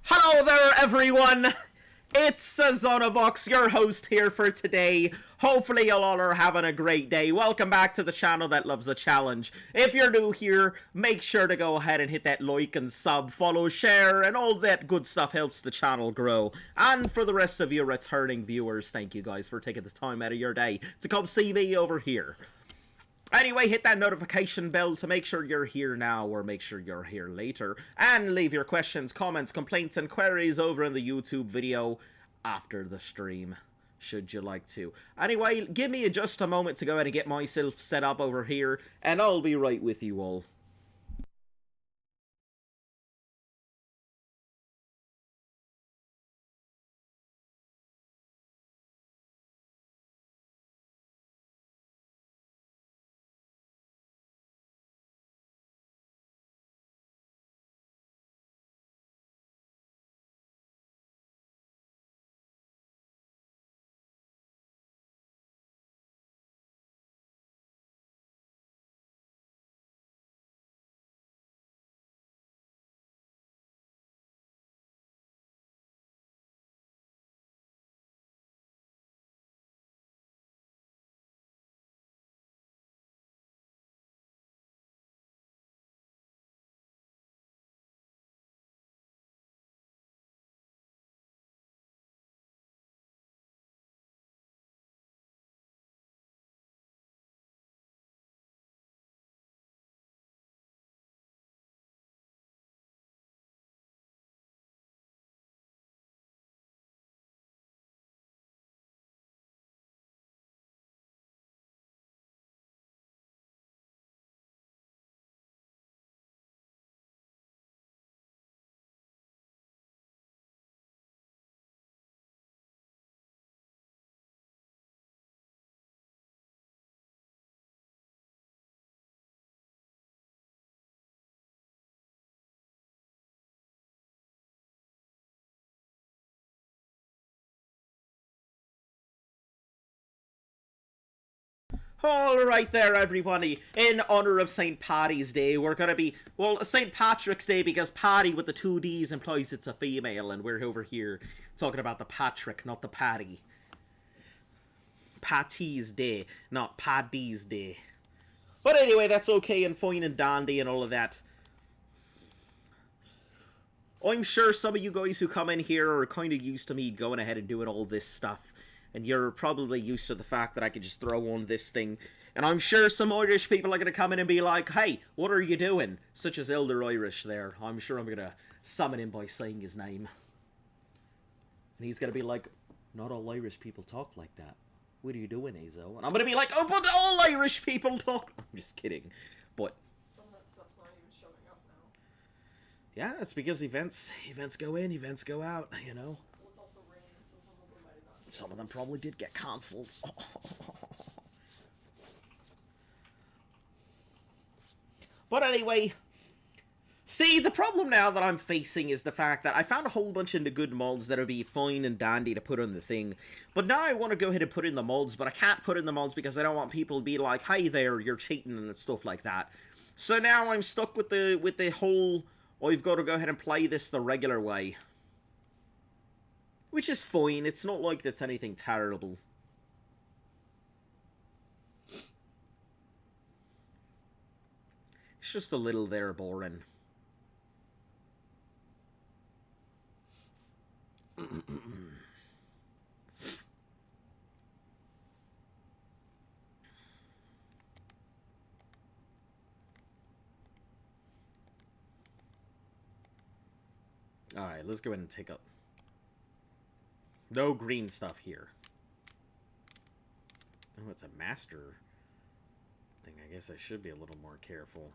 Hello there, everyone! It's Zonavox, your host here for today. Hopefully you all are having a great day. Welcome back to the channel that loves a challenge. If you're new here, make sure to go ahead and hit that like and sub, follow, share, and all that good stuff helps the channel grow. And for the rest of you returning viewers, thank you guys for taking the time out of your day to come see me over here. Anyway, hit that notification bell to make sure you're here now or make sure you're here later. And leave your questions, comments, complaints, and queries over in the YouTube video after the stream, should you like to. Anyway, give me just a moment to go ahead and get myself set up over here, and I'll be right with you all. Alright there, everybody. In honor of St. Paddy's Day, we're gonna be, well, St. Patrick's Day, because Paddy with the two D's implies it's a female, and we're over here talking about the Patrick, not the Paddy. Patty's Day, not Paddy's Day. But anyway, that's okay and fine and dandy and all of that. I'm sure some of you guys who come in here are kind of used to me going ahead and doing all this stuff. And you're probably used to the fact that I can just throw on this thing. And I'm sure some Irish people are going to come in and be like, hey, what are you doing? Such as Elder Irish there. I'm sure I'm going to summon him by saying his name. And he's going to be like, not all Irish people talk like that. What are you doing, Azo? And I'm going to be like, oh, but all Irish people talk. I'm just kidding. But some of that stuff's not even showing up now. yeah, it's because events go in, events go out, you know. Well, it's also raining, so some of them might have not. Some of them probably did get cancelled. But anyway, see, the problem now that I'm facing is the fact that I found a whole bunch of the good mods that would be fine and dandy to put on the thing. But now I want to go ahead and put in the mods, but I can't put in the mods because I don't want people to be like, hey there, you're cheating and stuff like that. So now I'm stuck with the whole, I've got to go ahead and play this the regular way. Which is fine, it's not like that's anything terrible. It's just a little there boring. Alright, let's go ahead and take up. No green stuff here. Oh, it's a master thing. I guess I should be a little more careful.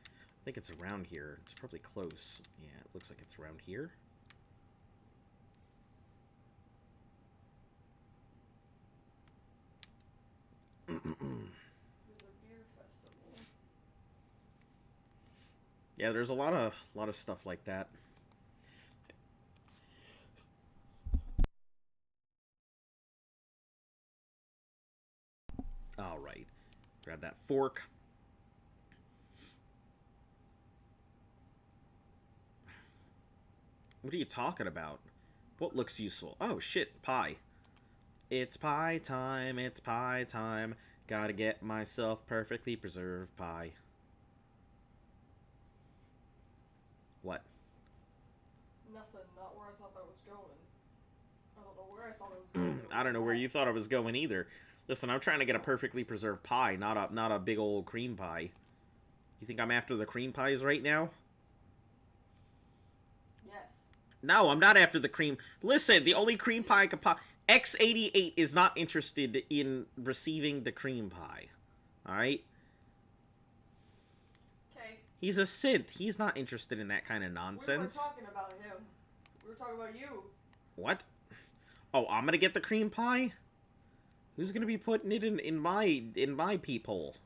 I think it's around here. It's probably close. Yeah, it looks like it's around here. Yeah, there's a lot of stuff like that. All right, grab that fork. What are you talking about? What looks useful? Oh, shit, pie. It's pie time, it's pie time. Gotta get myself perfectly preserved pie. What? Nothing. Not where I thought that was going. I don't know where I thought it was going. but it I don't was know where that. you thought I was going either. Listen, I'm trying to get a perfectly preserved pie, not a big old cream pie. You think I'm after the cream pies right now? Yes. No, I'm not after the cream. Listen, the only cream pie I could pop. X88 is not interested in receiving the cream pie. Alright? Okay. He's a synth. He's not interested in that kind of We nonsense. weren't talking about him. We were talking about you. What? Oh, I'm gonna get the cream pie? Who's gonna be putting it in my peephole?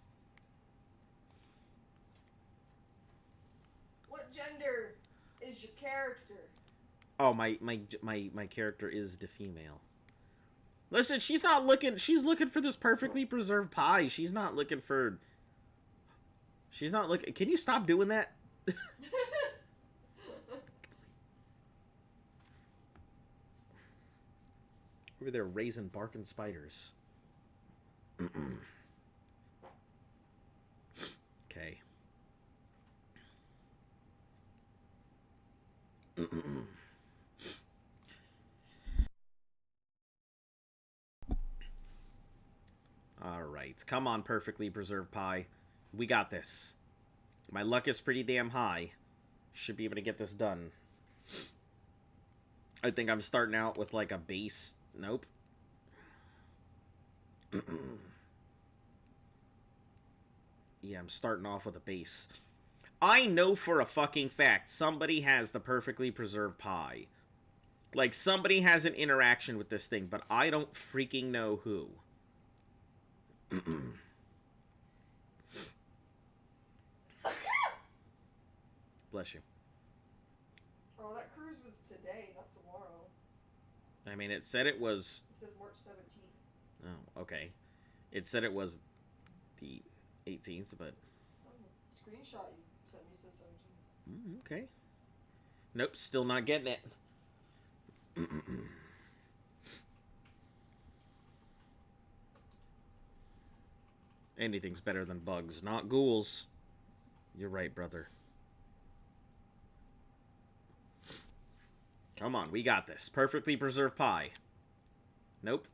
What gender is your character? Oh, my character is the female. Listen, she's not looking. She's looking for this perfectly preserved pie. She's not looking for. She's not looking. Can you stop doing that? Over there, raising barking spiders. Okay. Alright, come on, perfectly preserved pie. We got this. My luck is pretty damn high. Should be able to get this done. I think I'm starting out with like a base. Nope. Yeah, I'm starting off with a base. I know for a fucking fact somebody has the perfectly preserved pie. Like, somebody has an interaction with this thing, but I don't freaking know who. Bless you. Oh, that cruise was today, not tomorrow. I mean, it said it was... It says March 17th. Oh, okay. It said it was the 18th, but... Oh, the screenshot you sent me says 17th. Okay. Nope, still not getting it. Anything's better than bugs, not ghouls. You're right, brother. Come on, we got this. Perfectly preserved pie. Nope.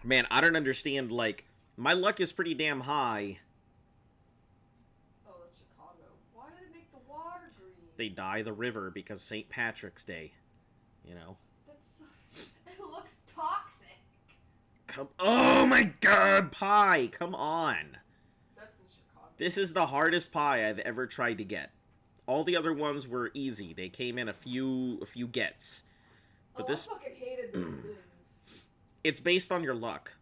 Man, I don't understand, like, my luck is pretty damn high. Oh, that's Chicago. Why do they make the water green? They dye the river because St. Patrick's Day. You know? That's... It looks toxic. Come... Oh my god, pie! Come on! That's in Chicago. This is the hardest pie I've ever tried to get. All the other ones were easy. They came in a few gets. But this... I fucking hated these things. It's based on your luck.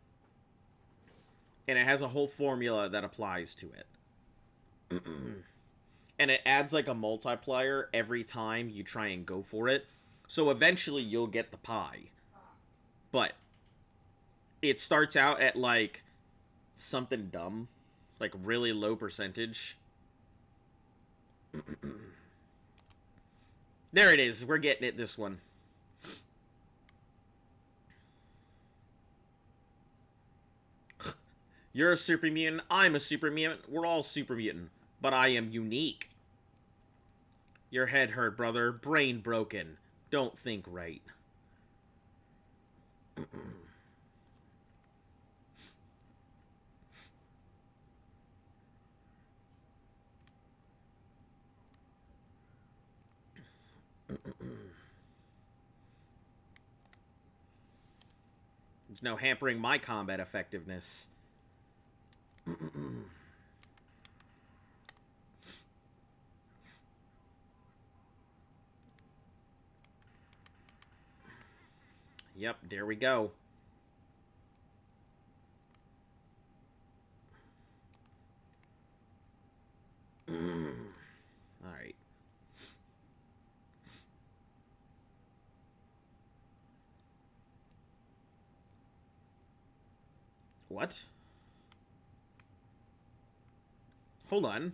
And it has a whole formula that applies to it. And it adds like a multiplier every time you try and go for it. So eventually you'll get the pie. But it starts out at like something dumb. Like really low percentage. There it is. We're getting it this one. You're a super mutant, I'm a super mutant, we're all super mutant. But I am unique. Your head hurt, brother. Brain broken. Don't think right. There's no hampering my combat effectiveness. Yep, there we go. Alright. What? Hold on.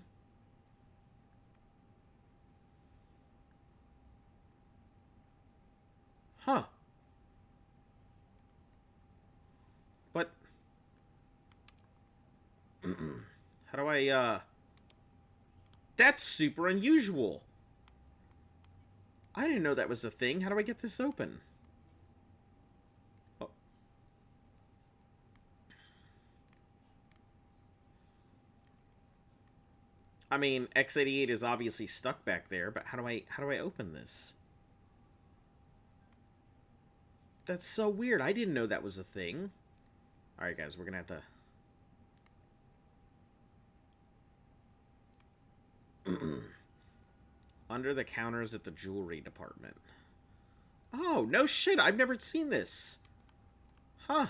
How do I, That's super unusual. I didn't know that was a thing. How do I get this open? Oh. I mean, X88 is obviously stuck back there, but how do I open this? That's so weird. I didn't know that was a thing. Alright, guys, we're gonna have to... Under the counters at the jewelry department. Oh, no shit. I've never seen this. Huh.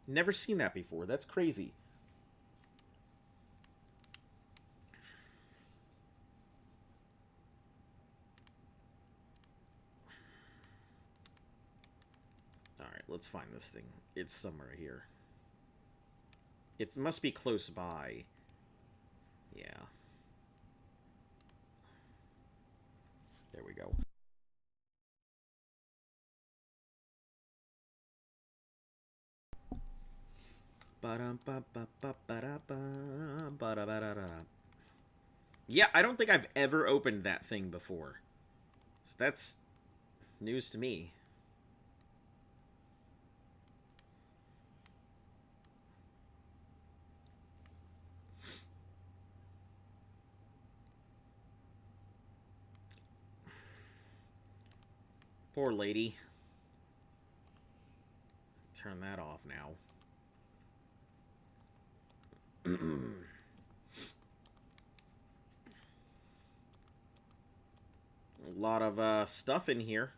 Never seen that before. That's crazy. Alright, let's find this thing. It's somewhere here. It must be close by. Yeah. There we go. Yeah, I don't think I've ever opened that thing before. So that's news to me. Poor lady. Turn that off now. A lot of stuff in here.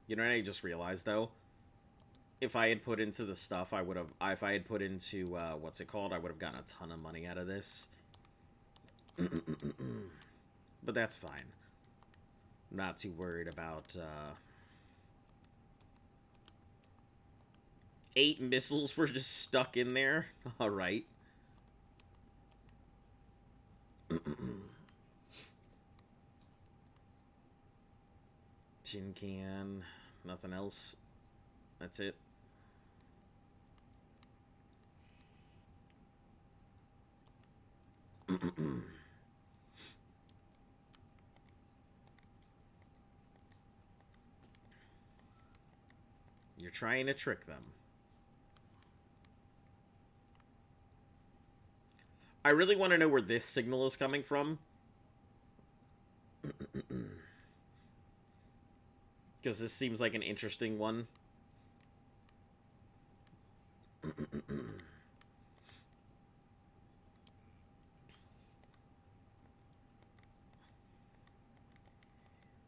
You know what I just realized, though? If I had put into the stuff, I would have... If I had put into, what's it called? I would have gotten a ton of money out of this. But that's fine. I'm not too worried about, 8 missiles were just stuck in there. Alright. Tin can. Nothing else. That's it. You're trying to trick them. I really want to know where this signal is coming from. Because this seems like an interesting one.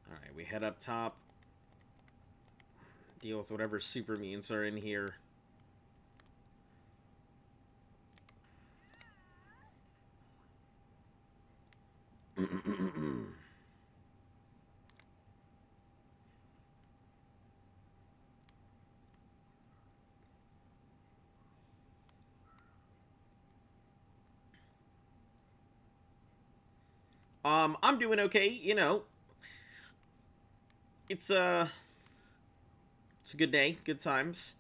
Alright, we head up top. Deal with whatever super mutants are in here. I'm doing okay, you know. It's a good day, good times.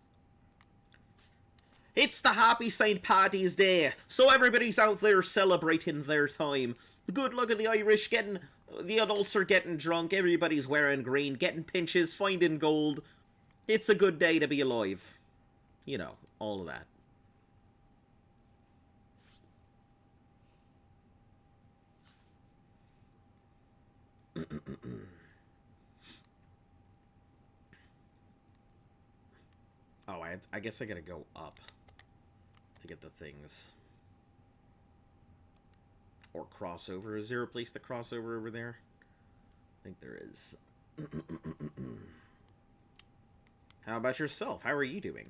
It's the happy St. Paddy's Day, so everybody's out there celebrating their time. Good luck at the Irish getting... The adults are getting drunk, everybody's wearing green, getting pinches, finding gold. It's a good day to be alive. You know, all of that. Oh, I guess I gotta go up to get the things. Or crossover. Is there a place to cross over there? I think there is. How about yourself? How are you doing?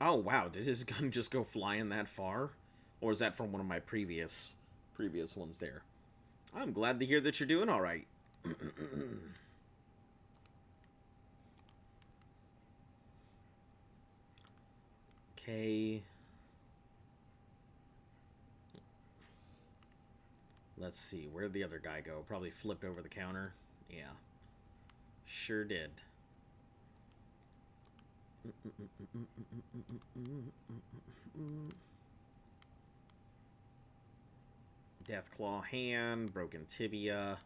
Oh, wow. Did his gun just go flying that far? Or is that from one of my previous ones there? I'm glad to hear that you're doing all right. Okay. Let's see. Where'd the other guy go? Probably flipped over the counter. Yeah. Sure did. Deathclaw hand, broken tibia.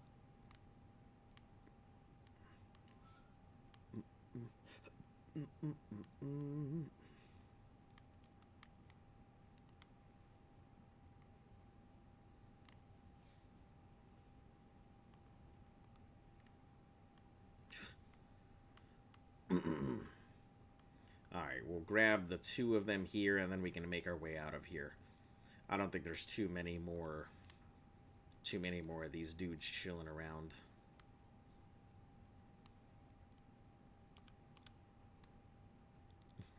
Alright, we'll grab the two of them here, and then we can make our way out of here. I don't think there's too many more of these dudes chilling around.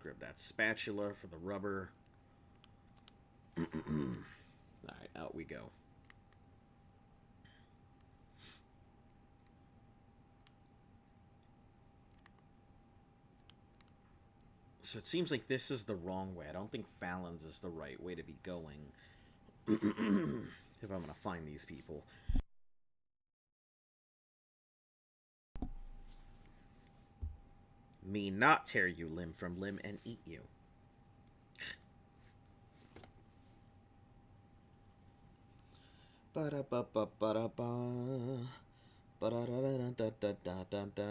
Grab that spatula for the rubber. Alright, out we go. So it seems like this is the wrong way. I don't think Fallon's is the right way to be going. If I'm gonna find these people. Me not tear you limb from limb and eat you. Ba-da-ba-ba-ba-da-ba. Ba-da-da-da-da-da-da-da.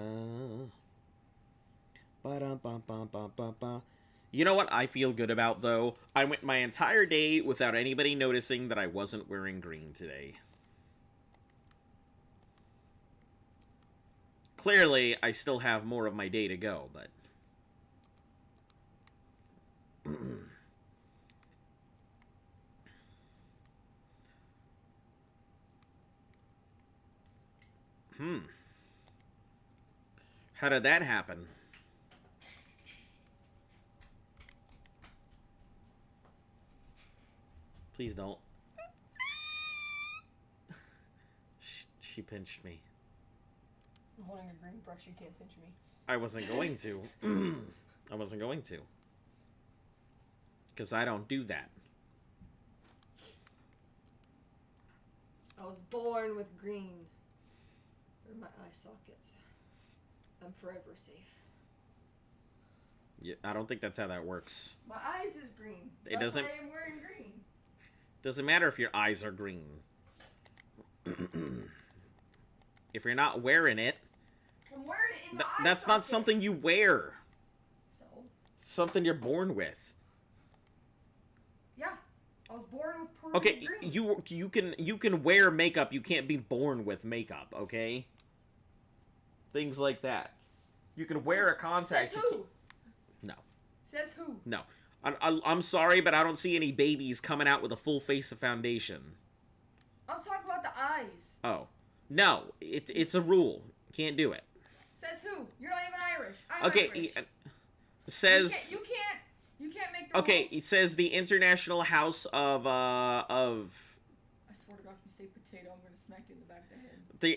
Ba-da-ba-ba-ba-ba-ba. You know what I feel good about, though? I went my entire day without anybody noticing that I wasn't wearing green today. Clearly, I still have more of my day to go, but... How did that happen? Please don't. She pinched me. I'm holding a green brush, you can't pinch me. I wasn't going to. I wasn't going to. Because I don't do that. I was born with green. In my eye sockets. I'm forever safe. Yeah, I don't think that's how that works. My eyes is green. It doesn't... That's why I'm wearing green. Doesn't matter if your eyes are green. If you're not wearing it... I'm wearing it in the eye That's sockets. not something you wear. So? It's something you're born with. Yeah. I was born with Peruvian Okay, green. you can wear makeup, you can't be born with makeup, okay? Things like that. You can wear a contact. Says who? No. Says who? No. I'm sorry, but I don't see any babies coming out with a full face of foundation. I'm talking about the eyes. Oh. No, it's a rule. Can't do it. Says who? You're not even Irish. I'm Okay, Irish. says... You can't make the Okay, rules. it says the International House of... I swear to God, if you say potato, I'm gonna smack you in the back of the head. The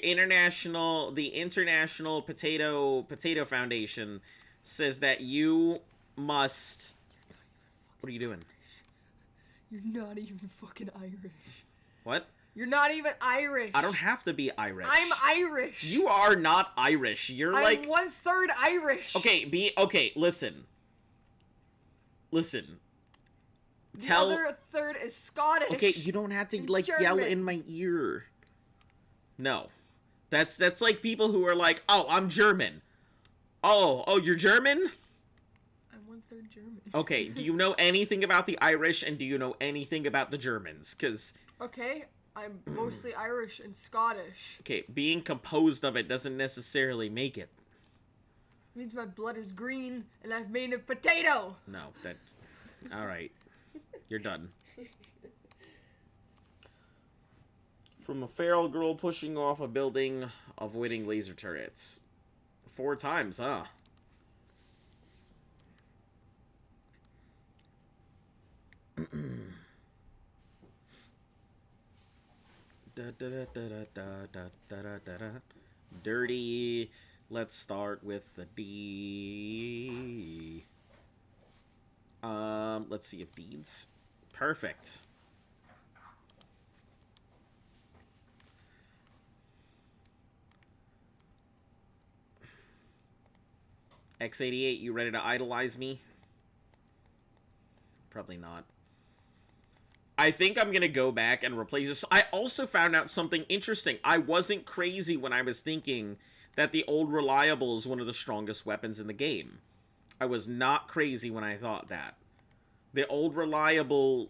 International Potato Foundation says that you must... What are you doing? You're not even fucking Irish. What? You're not even Irish. I don't have to be Irish. I'm Irish. You are not Irish. You're I'm like... 1/3 Irish. Okay, listen. Listen. The other third is Scottish. Okay, you don't have to, like, German. yell in my ear. No. That's like people who are like, oh, I'm German. Oh, you're German? I'm 1/3 German. Okay, do you know anything about the Irish, and do you know anything about the Germans? Because... Okay, I'm mostly Irish and Scottish. Okay, being composed of it doesn't necessarily make it. It means my blood is green, and I've made of potato. No, that... Alright. You're done. From a feral girl pushing off a building, avoiding laser turrets. 4 times, huh? Dirty. Let's start with the D. Let's see if deeds. Perfect. X88, you ready to idolize me? Probably not. I think I'm going to go back and replace this. I also found out something interesting. I wasn't crazy when I was thinking that the old reliable is one of the strongest weapons in the game. I was not crazy when I thought that. The old reliable,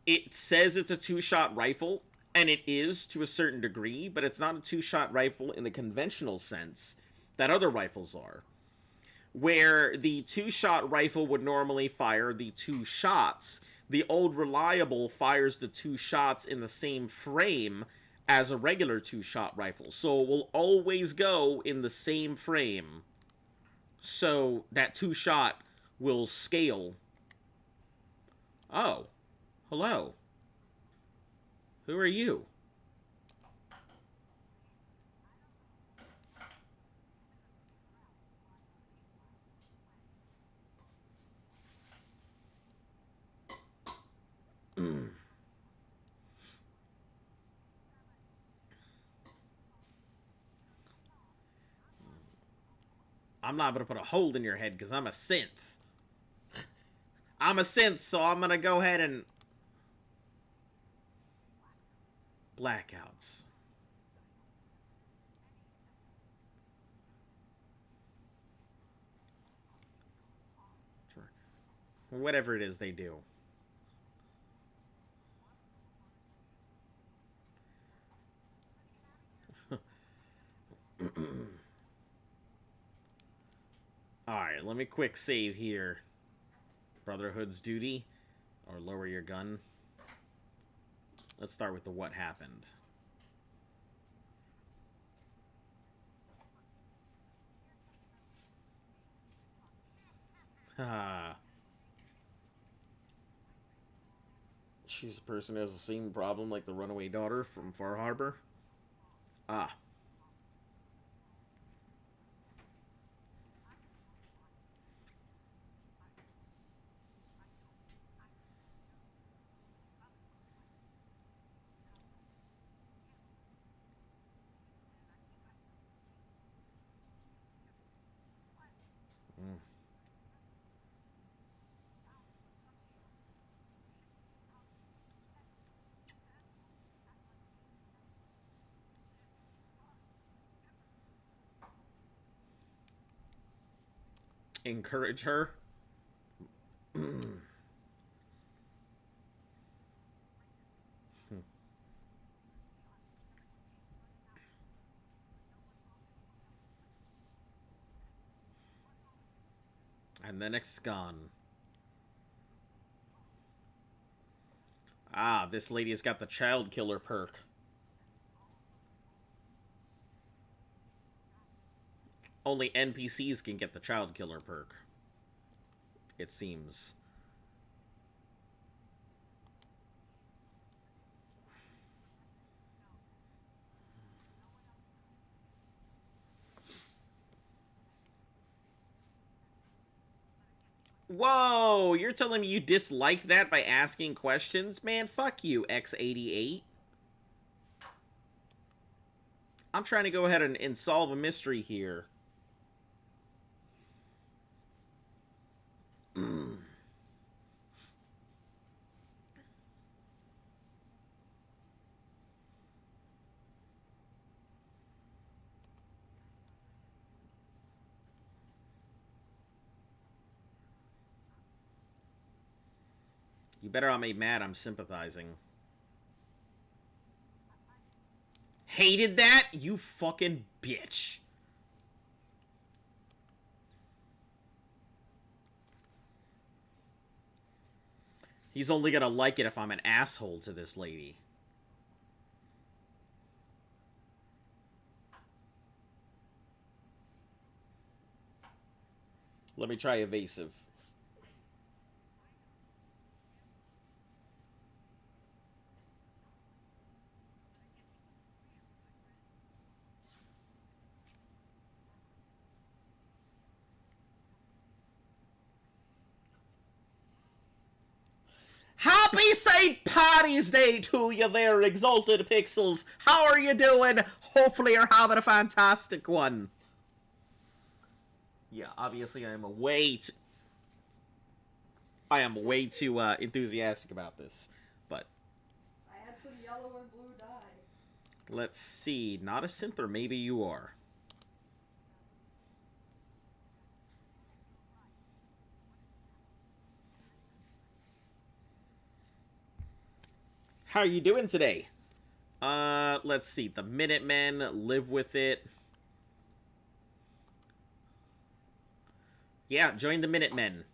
it says it's a 2-shot rifle, and it is to a certain degree, but it's not a 2-shot rifle in the conventional sense that other rifles are. Where the 2-shot rifle would normally fire the 2 shots, the old reliable fires the 2 shots in the same frame as a regular 2-shot rifle. So it will always go in the same frame. So that 2-shot will scale. Oh. Hello. Who are you? I'm not going to put a hole in your head because I'm a synth. I'm a synth, so I'm going to go ahead and... Blackouts. Sure. Whatever it is they do. Alright, let me quick save here. Brotherhood's duty. Or lower your gun. Let's start with the what happened. Haha. She's a person who has the same problem like the runaway daughter from Far Harbor. Ah. Encourage her. And then it's gone. Ah, this lady has got the child killer perk. Only NPCs can get the child killer perk. It seems. Whoa, you're telling me you disliked that by asking questions? Man, fuck you, X88. I'm trying to go ahead and solve a mystery here. You better not be mad I'm sympathizing. Hated that? You fucking bitch. He's only gonna like it if I'm an asshole to this lady. Let me try evasive. Happy St. Patty's Day to you there, Exalted Pixels. How are you doing? Hopefully you're having a fantastic one. Yeah, obviously I am way too enthusiastic about this, but I had some yellow and blue dye. let's see. Not a synth, or maybe you are. How are you doing today? Let's see. The Minutemen, live with it. Yeah, join the Minutemen.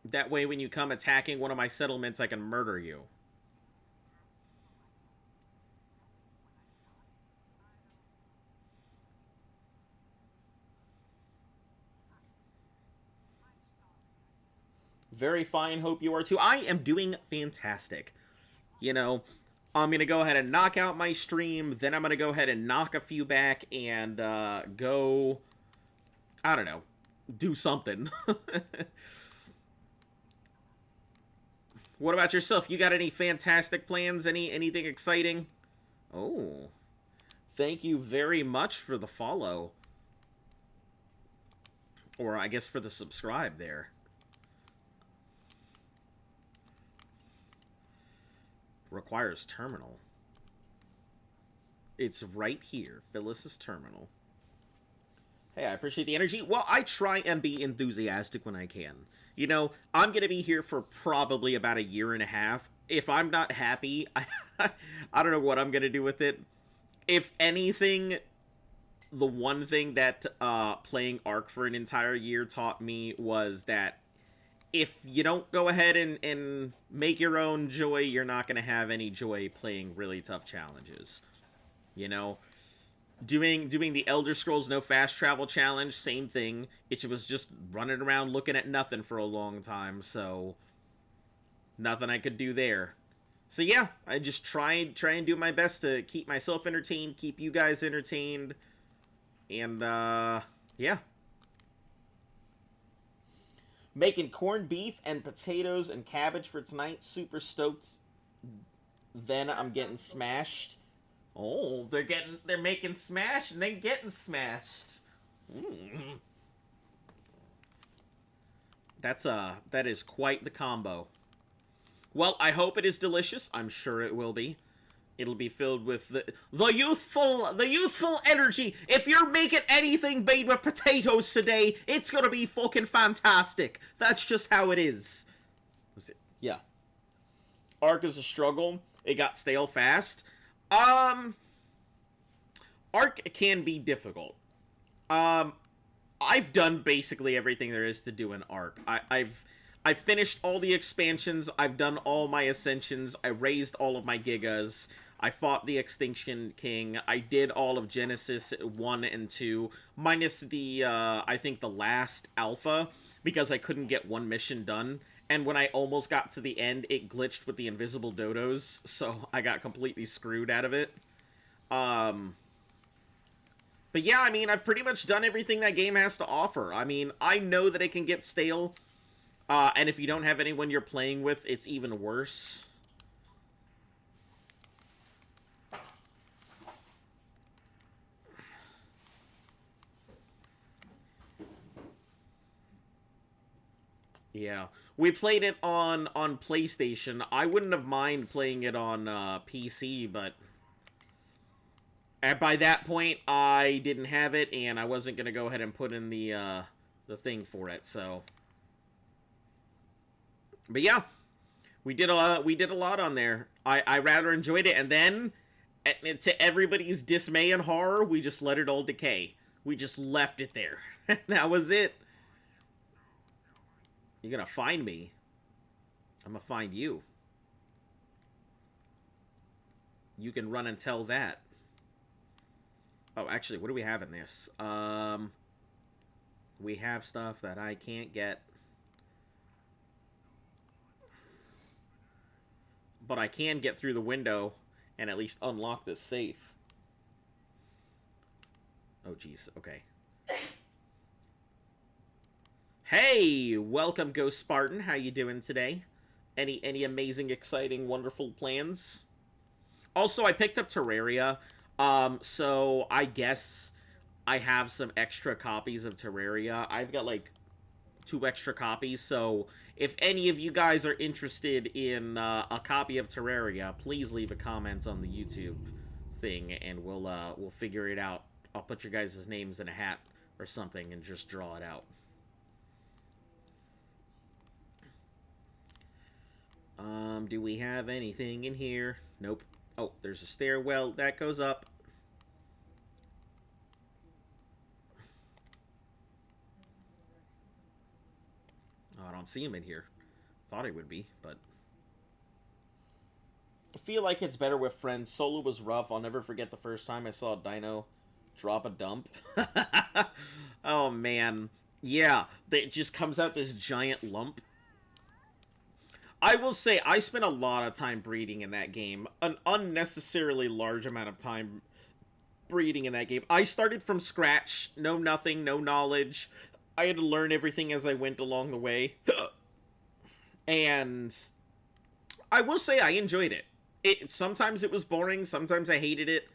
That way when you come attacking one of my settlements, I can murder you. Very fine, hope you are too. I am doing fantastic. You know, I'm going to go ahead and knock out my stream, then I'm going to go ahead and knock a few back and go, I don't know, do something. What about yourself? You got any fantastic plans? Anything exciting? Oh, thank you very much for the follow. Or I guess for the subscribe there. Requires terminal. It's right here. Phyllis's terminal. Hey, I appreciate the energy. Well, I try and be enthusiastic when I can. You know, I'm going to be here for probably about a year and a half. If I'm not happy, I don't know what I'm going to do with it. If anything, the one thing that playing Ark for an entire year taught me was that if you don't go ahead and make your own joy, you're not going to have any joy playing really tough challenges. You know? Doing the Elder Scrolls No Fast Travel challenge, same thing. It was just running around looking at nothing for a long time, so nothing I could do there. So yeah, I just try and do my best to keep myself entertained, keep you guys entertained, and yeah. Making corned beef and potatoes and cabbage for tonight. Super stoked. Then I'm getting smashed. Oh, they're making smash and then getting smashed. Mm. That is quite the combo. Well, I hope it is delicious. I'm sure it will be. It'll be filled with the youthful energy. If you're making anything made with potatoes today, it's gonna be fucking fantastic. That's just how it is. Yeah. Ark is a struggle. It got stale fast. Ark can be difficult. I've done basically everything there is to do in Ark. I've finished all the expansions. I've done all my ascensions. I raised all of my gigas. I fought the Extinction King. I did all of Genesis 1 and 2, minus the, I think the last alpha, because I couldn't get one mission done. And when I almost got to the end, it glitched with the invisible dodos, so I got completely screwed out of it. But yeah, I mean, I've pretty much done everything that game has to offer. I mean, I know that it can get stale, and if you don't have anyone you're playing with, it's even worse. Yeah, we played it on PlayStation. I wouldn't have mind playing it on PC, but by that point, I didn't have it, and I wasn't gonna go ahead and put in the thing for it. So, but yeah, we did a lot on there. I rather enjoyed it, and then to everybody's dismay and horror, we just let it all decay. We just left it there. That was it. You're gonna find me. I'm gonna find you. You can run and tell that. Oh, actually, what do we have in this? We have stuff that I can't get. But I can get through the window and at least unlock this safe. Oh, jeez. Okay. Hey! Welcome, Ghost Spartan. How you doing today? Any amazing, exciting, wonderful plans? Also, I picked up Terraria. So I guess I have some extra copies of Terraria. I've got, like, 2 extra copies, so if any of you guys are interested in a copy of Terraria, please leave a comment on the YouTube thing, and we'll figure it out. I'll put your guys' names in a hat or something and just draw it out. Do we have anything in here? Nope. Oh, there's a stairwell that goes up. Oh, I don't see him in here. Thought he would be, but... I feel like it's better with friends. Solo was rough. I'll never forget the first time I saw a dino drop a dump. Oh, man. Yeah, it just comes out this giant lump. I will say, I spent a lot of time breeding in that game. An unnecessarily large amount of time breeding in that game. I started from scratch. No nothing, no knowledge. I had to learn everything as I went along the way. And I will say I enjoyed it. Sometimes it was boring, sometimes I hated it.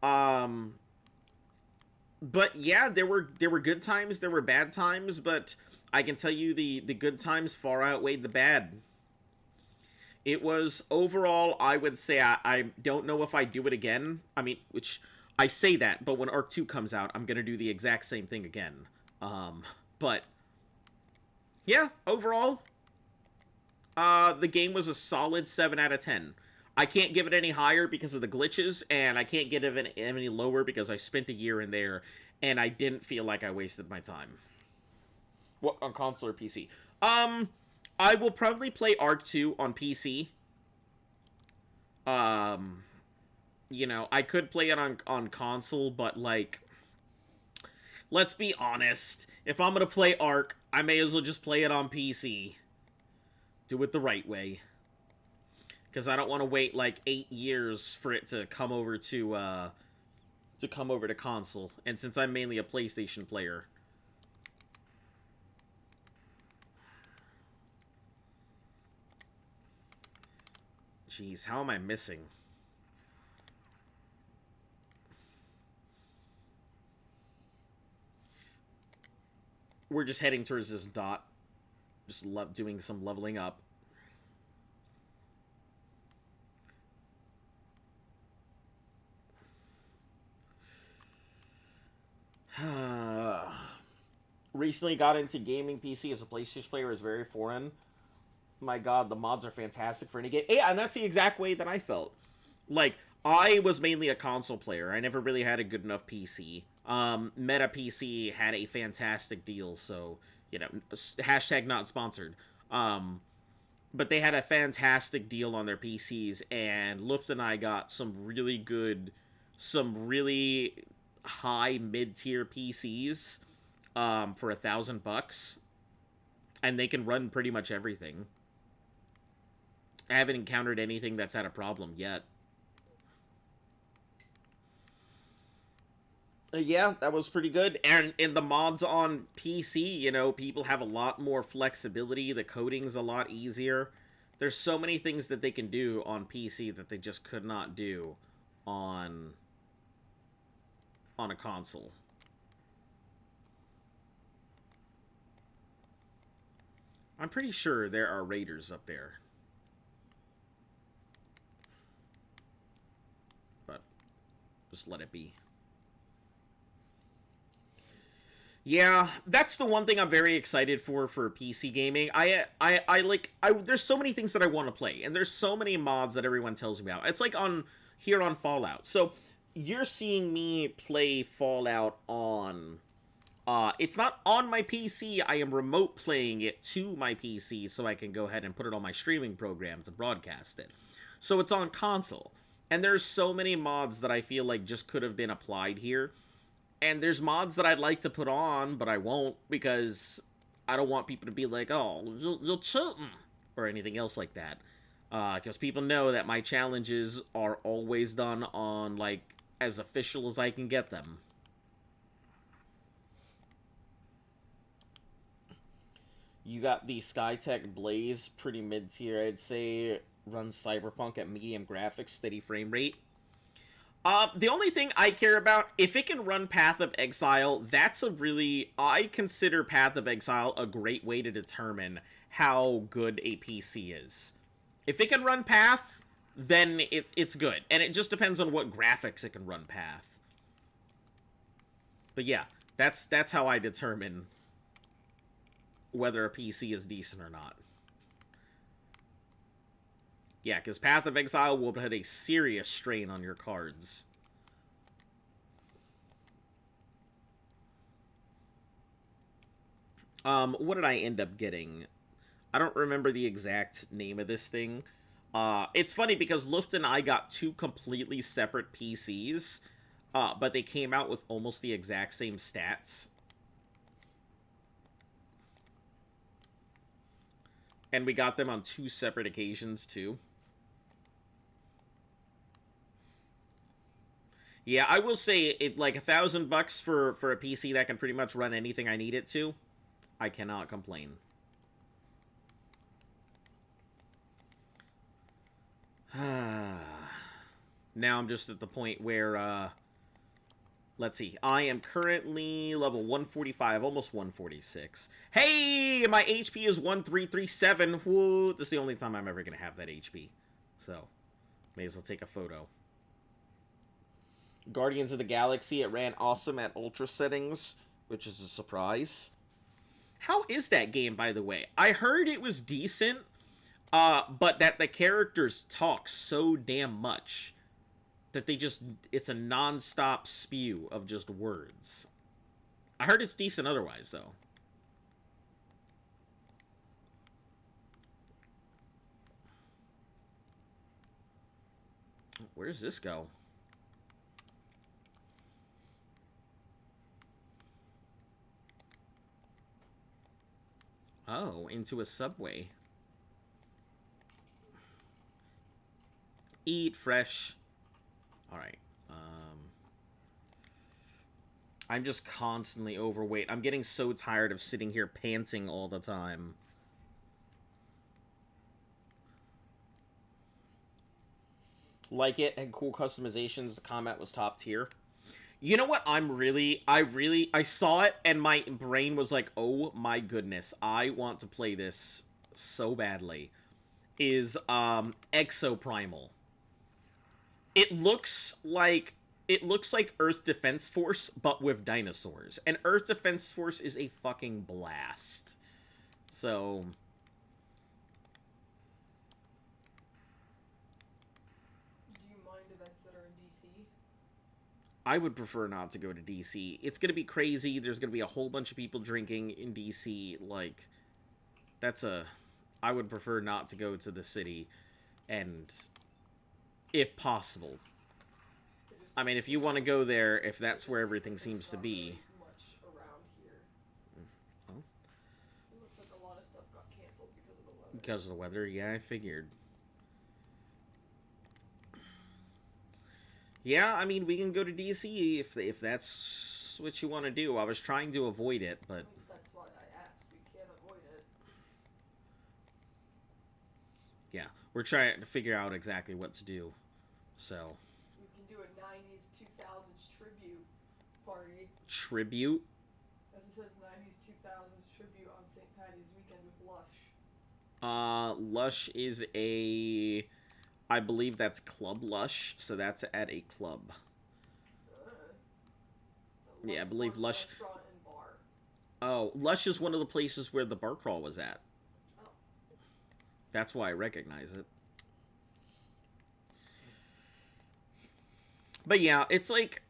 But yeah, there were good times, there were bad times, but I can tell you the good times far outweighed the bad. It was, overall, I would say I don't know if I'd do it again. I mean, which, I say that, but when Arc 2 comes out, I'm gonna do the exact same thing again. But, yeah, overall, the game was a solid 7 out of 10. I can't give it any higher because of the glitches, and I can't give it any lower because I spent a year in there, and I didn't feel like I wasted my time. What, on console or PC? I will probably play Arc 2 on PC. You know, I could play it on console, but, like, let's be honest. If I'm gonna play Arc, I may as well just play it on PC. Do it the right way. Because I don't want to wait, like, 8 years for it to come over to console. And since I'm mainly a PlayStation player... Jeez, how am I missing? We're just heading towards this dot. Just doing some leveling up. Recently got into gaming. PC as a PlayStation player is very foreign. My god, the mods are fantastic for any game. Yeah, and that's the exact way that I felt. Like, I was mainly a console player. I never really had a good enough PC. Meta PC had a fantastic deal, so, you know, hashtag not sponsored. But they had a fantastic deal on their PCs, and Luft and I got some really good, some really high mid-tier PCs, for $1,000. And they can run pretty much everything. I haven't encountered anything that's had a problem yet. Yeah, that was pretty good. And in the mods on PC, you know, people have a lot more flexibility. The coding's a lot easier. There's so many things that they can do on PC that they just could not do on a console. I'm pretty sure there are raiders up there. But just let it be. Yeah, that's the one thing I'm very excited for PC gaming. There's so many things that I want to play, and there's so many mods that everyone tells me about. It's like here on Fallout. So you're seeing me play Fallout on It's not on my PC. I am remote playing it to my PC so I can go ahead and put it on my streaming program to broadcast it. So it's on console. And there's so many mods that I feel like just could have been applied here. And there's mods that I'd like to put on, but I won't because I don't want people to be like, oh, you're cheating, or anything else like that. Because people know that my challenges are always done on, like, as official as I can get them. You got the Skytech Blaze, pretty mid-tier, I'd say. Runs Cyberpunk at medium graphics, steady frame rate. The only thing I care about, if it can run Path of Exile, that's a really... I consider Path of Exile a great way to determine how good a PC is. If it can run Path, then it's good. And it just depends on what graphics it can run Path. But yeah, that's how I determine whether a PC is decent or not. Yeah, because Path of Exile will put a serious strain on your cards. What did I end up getting? I don't remember the exact name of this thing. It's funny because Luft and I got two completely separate PCs, but they came out with almost the exact same stats. And we got them on two separate occasions, too. Yeah, I will say, it like $1,000 for a PC that can pretty much run anything I need it to. I cannot complain. Now I'm just at the point where, let's see. I am currently level 145, almost 146. Hey, my HP is 1337. Whoa, this is the only time I'm ever going to have that HP. So, may as well take a photo. Guardians of the Galaxy, it ran awesome at ultra settings, which is a surprise. How is that game, by the way? I heard it was decent, but that the characters talk so damn much that they just, it's a non-stop spew of just words. I heard it's decent otherwise, though. Where does this go? Oh, into a subway. Eat fresh. Alright. I'm just constantly overweight. I'm getting so tired of sitting here panting all the time. Like it, had cool customizations, the combat was top tier. You know what I saw it and my brain was like, oh my goodness, I want to play this so badly. Is, Exoprimal. It looks like Earth Defense Force, but with dinosaurs. And Earth Defense Force is a fucking blast. So... I would prefer not to go to DC. It's going to be crazy. There's going to be a whole bunch of people drinking in DC. Like, I would prefer not to go to the city. And, if possible. I mean, if you want to go there, if that's where everything seems to be. Oh? It looks like a lot of stuff got canceled because of the weather. Because of the weather? Yeah, I figured. Yeah, I mean, we can go to DC if that's what you want to do. I was trying to avoid it, but... That's why I asked. We can't avoid it. Yeah, we're trying to figure out exactly what to do, so... We can do a 90s, 2000s tribute party. Tribute? As it says, 90s, 2000s tribute on St. Patty's weekend with Lush. Lush is a... I believe that's Club Lush, so that's at a club. Yeah, I believe Lush... Restaurant and bar. Oh, Lush is one of the places where the bar crawl was at. Oh. That's why I recognize it. But yeah, it's like...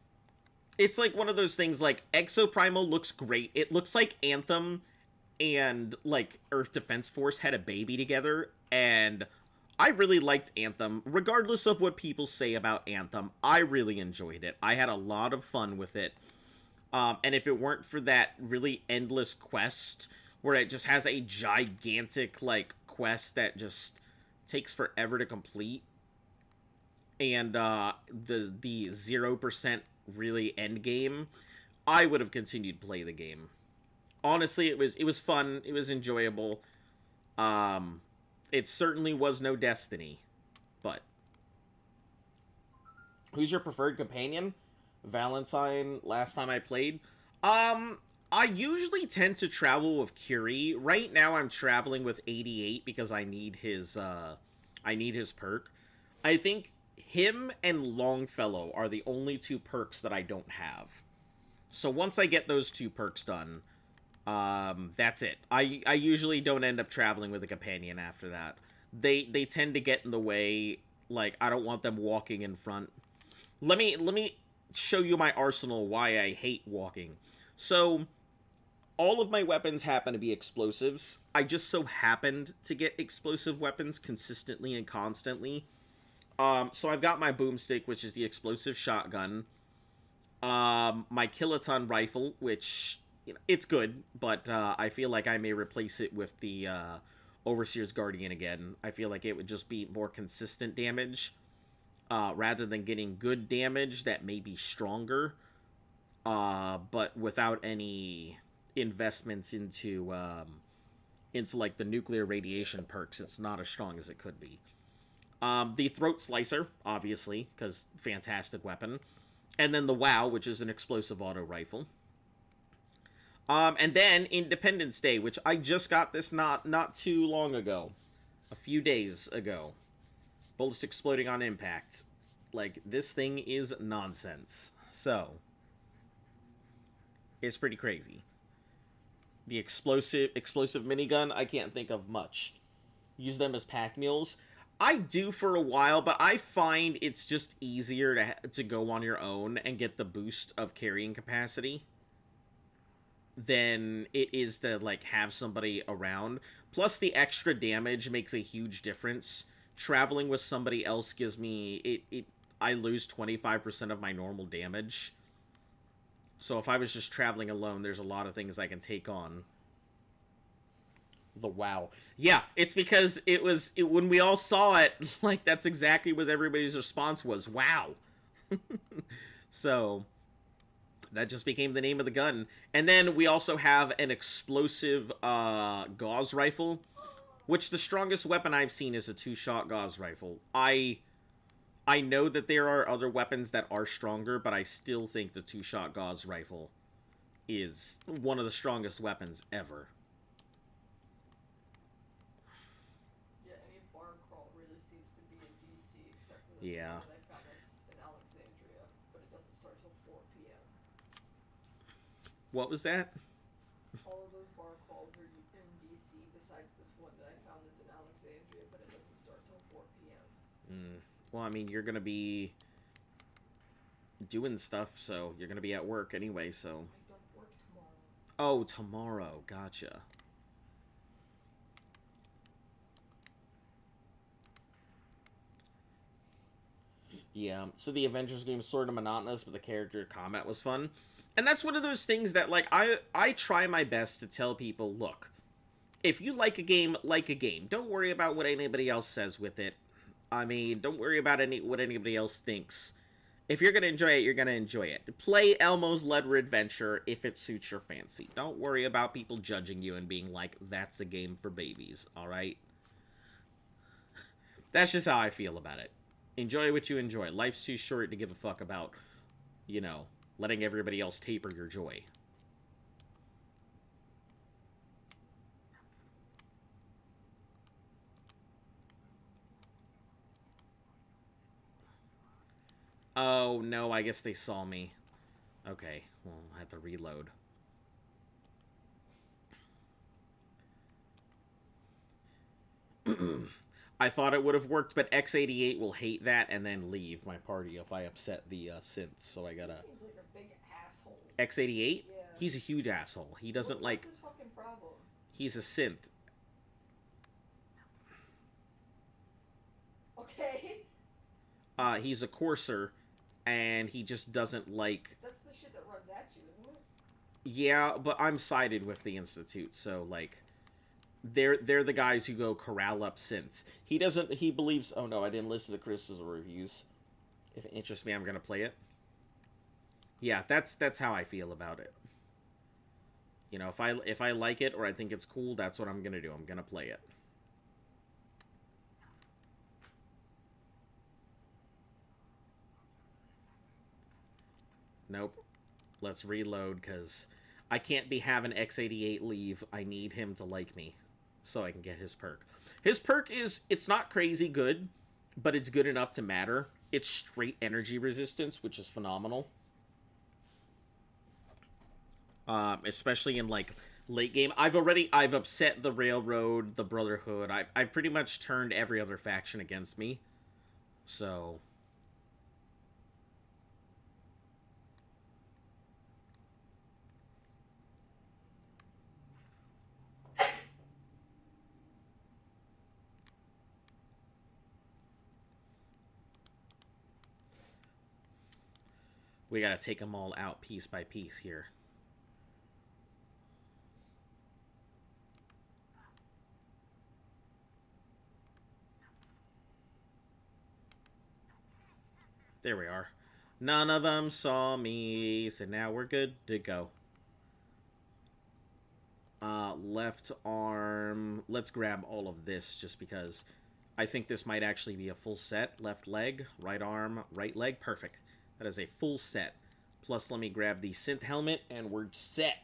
it's like one of those things, like, Exoprimal looks great. It looks like Anthem and, like, Earth Defense Force had a baby together, and I really liked Anthem. Regardless of what people say about Anthem, I really enjoyed it. I had a lot of fun with it. And if it weren't for that really endless quest, where it just has a gigantic, like, quest that just takes forever to complete, and the 0% really end game, I would have continued to play the game. Honestly, it was fun. It was enjoyable. It certainly was no Destiny, but who's your preferred companion? Valentine. Last time I played, I usually tend to travel with Curie. Right now, I'm traveling with 88 because I need his perk. I think him and Longfellow are the only two perks that I don't have. So once I get those two perks done, that's it. I usually don't end up traveling with a companion after that. They tend to get in the way. Like, I don't want them walking in front. Let me show you my arsenal, why I hate walking. So, all of my weapons happen to be explosives. I just so happened to get explosive weapons consistently and constantly. So I've got my boomstick, which is the explosive shotgun. My kiloton rifle, which, you know, it's good, but I feel like I may replace it with the Overseer's Guardian again. I feel like it would just be more consistent damage, rather than getting good damage that may be stronger, but without any investments into like the nuclear radiation perks. It's not as strong as it could be. The Throat Slicer, obviously, because fantastic weapon. And then the WoW, which is an explosive auto rifle. And then Independence Day, which I just got this not too long ago. A few days ago. Bullets exploding on impact. Like, this thing is nonsense. So, it's pretty crazy. The explosive minigun, I can't think of much. Use them as pack mules. I do for a while, but I find it's just easier to go on your own and get the boost of carrying capacity than it is to, like, have somebody around. Plus, the extra damage makes a huge difference. Traveling with somebody else gives me... I lose 25% of my normal damage. So if I was just traveling alone, there's a lot of things I can take on. The WoW. Yeah, it's because when we all saw it, like, that's exactly what everybody's response was. Wow. So, that just became the name of the gun. And then we also have an explosive gauze rifle, which the strongest weapon I've seen is a 2-shot gauze rifle. I know that there are other weapons that are stronger, but I still think the 2-shot gauze rifle is one of the strongest weapons ever. Yeah. I found that's in Alexandria, but it doesn't start till 4 p.m. What was that? All of those bar crawls are in DC besides this one that I found that's in Alexandria, but it doesn't start till 4 p.m. Well, I mean, you're going to be doing stuff, so you're going to be at work anyway, so... I don't work tomorrow. Oh, tomorrow. Gotcha. Yeah, so the Avengers game is sort of monotonous, but the character combat was fun. And that's one of those things that, like, I try my best to tell people, look, if you like a game, like a game. Don't worry about what anybody else says with it. I mean, don't worry about what anybody else thinks. If you're going to enjoy it, you're going to enjoy it. Play Elmo's Letter Adventure if it suits your fancy. Don't worry about people judging you and being like, that's a game for babies, alright? That's just how I feel about it. Enjoy what you enjoy. Life's too short to give a fuck about, you know, letting everybody else taper your joy. Oh, no, I guess they saw me. Okay, well, I have to reload. I thought it would have worked, but X88 will hate that and then leave my party if I upset the synths, so I gotta... Seems like a big X88? Yeah. He's a huge asshole. He doesn't What's like... his fucking problem? He's a synth. Okay. He's a courser, and he just doesn't like... That's the shit that runs at you, isn't it? Yeah, but I'm sided with the Institute, so, like... They're the guys who go corral up synths. He doesn't... He believes... Oh, no, I didn't listen to criticism reviews. If it interests me, I'm gonna play it. Yeah, that's how I feel about it. You know, if I like it or I think it's cool, that's what I'm gonna do. I'm gonna play it. Nope. Let's reload, because I can't be having X88 leave. I need him to like me so I can get his perk. His perk is... It's not crazy good, but it's good enough to matter. It's straight energy resistance, which is phenomenal. Especially in, like, late game. I've upset the Railroad, the Brotherhood. I've pretty much turned every other faction against me. So... we gotta take them all out piece by piece here. There we are. None of them saw me, so now we're good to go. Left arm. Let's grab all of this, just because I think this might actually be a full set. Left leg, right arm, right leg. Perfect. That is a full set. Plus, let me grab the synth helmet, and we're set.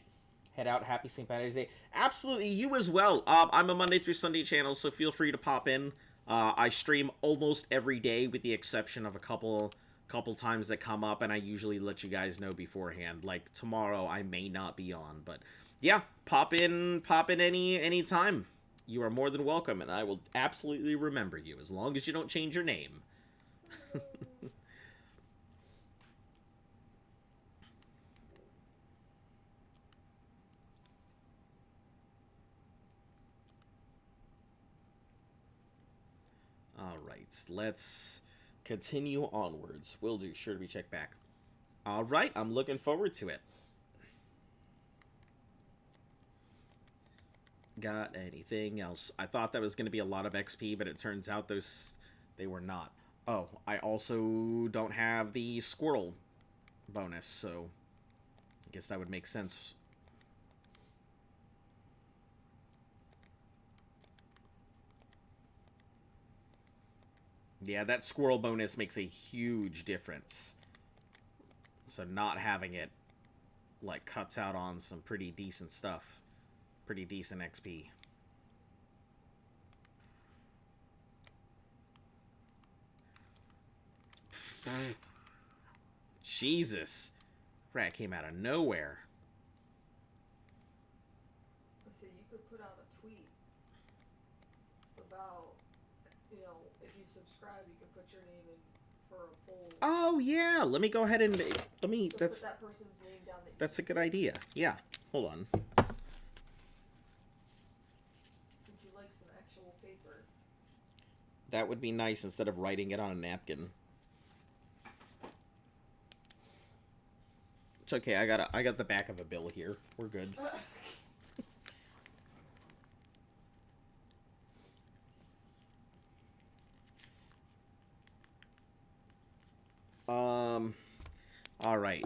Head out. Happy St. Patrick's Day. Absolutely, you as well. I'm a Monday through Sunday channel, so feel free to pop in. I stream almost every day, with the exception of a couple times that come up, and I usually let you guys know beforehand. Like tomorrow, I may not be on, but yeah, pop in any time. You are more than welcome, and I will absolutely remember you as long as you don't change your name. All right, let's continue onwards. Will do. Sure to be checked back. All right, I'm looking forward to it. Got anything else? I thought that was going to be a lot of XP, but it turns out they were not. Oh, I also don't have the squirrel bonus, so I guess that would make sense. Yeah, that squirrel bonus makes a huge difference. So not having it, like, cuts out on some pretty decent stuff. Pretty decent XP. Jesus. Rat came out of nowhere. So you could put out a tweet about, you know, if you subscribe, you can put your name in for a poll. Oh yeah, let me go ahead and let me. So That's put that person's name down. that's a good idea. Yeah, hold on. Would you like some actual paper? That would be nice instead of writing it on a napkin. It's okay. I got the back of a bill here. We're good. All right.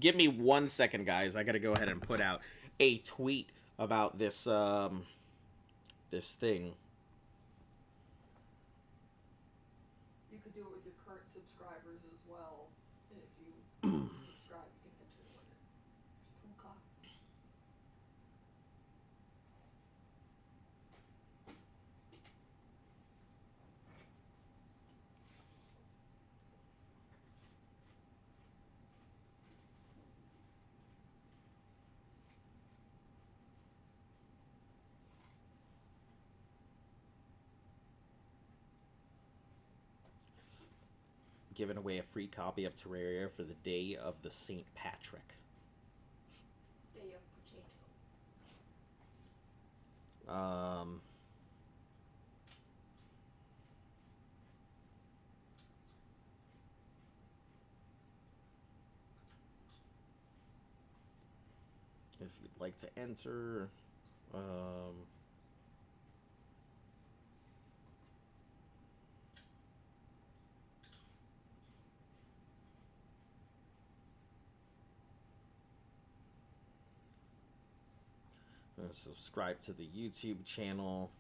Give me 1 second, guys. I gotta go ahead and put out a tweet about this this thing. You could do it with your current subscribers as well. And if you subscribe, you can enter the winner. There's 2 copies. Giving away a free copy of Terraria for the day of the St. Patrick. Um, if you'd like to enter, subscribe to the YouTube channel.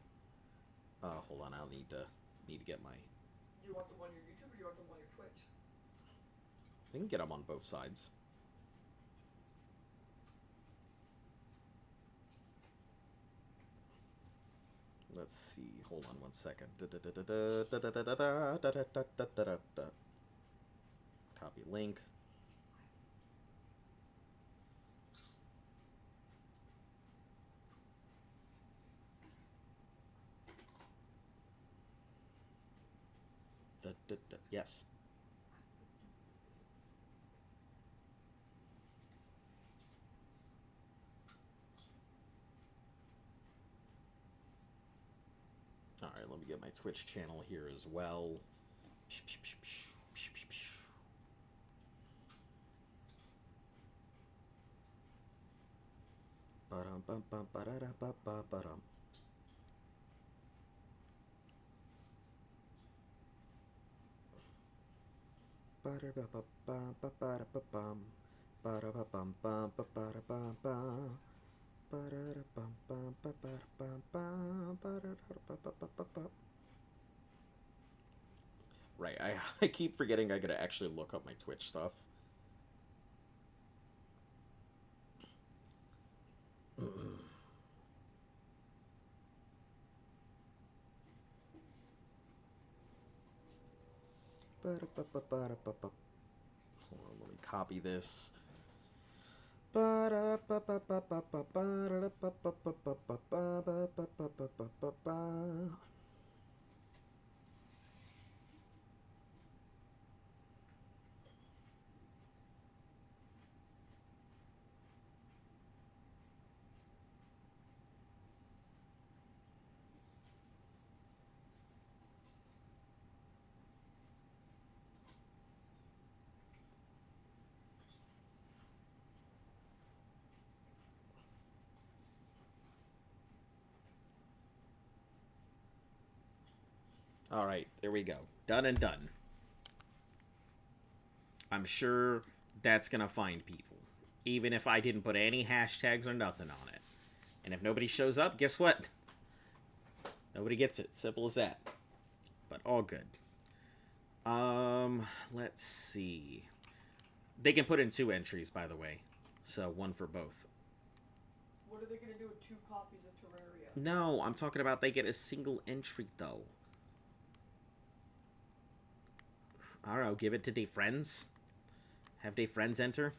Hold on, I'll need to get my. You want them on your YouTube or do you want them on your Twitch? I can get them on both sides. Let's see. Hold on one second. Copy link. Yes. Alright, let me get my Twitch channel here as well. Right, I keep forgetting I gotta actually look up my Twitch stuff. Hold on, let me copy this. All right, there we go. Done and done. I'm sure that's going to find people, even if I didn't put any hashtags or nothing on it. And if nobody shows up, guess what? Nobody gets it. Simple as that. But all good. Let's see. They can put in 2 entries, by the way. So, 1 for both. What are they going to do with 2 copies of Terraria? No, I'm talking about they get a single entry, though. I don't know, give it to their friends? Have their friends enter?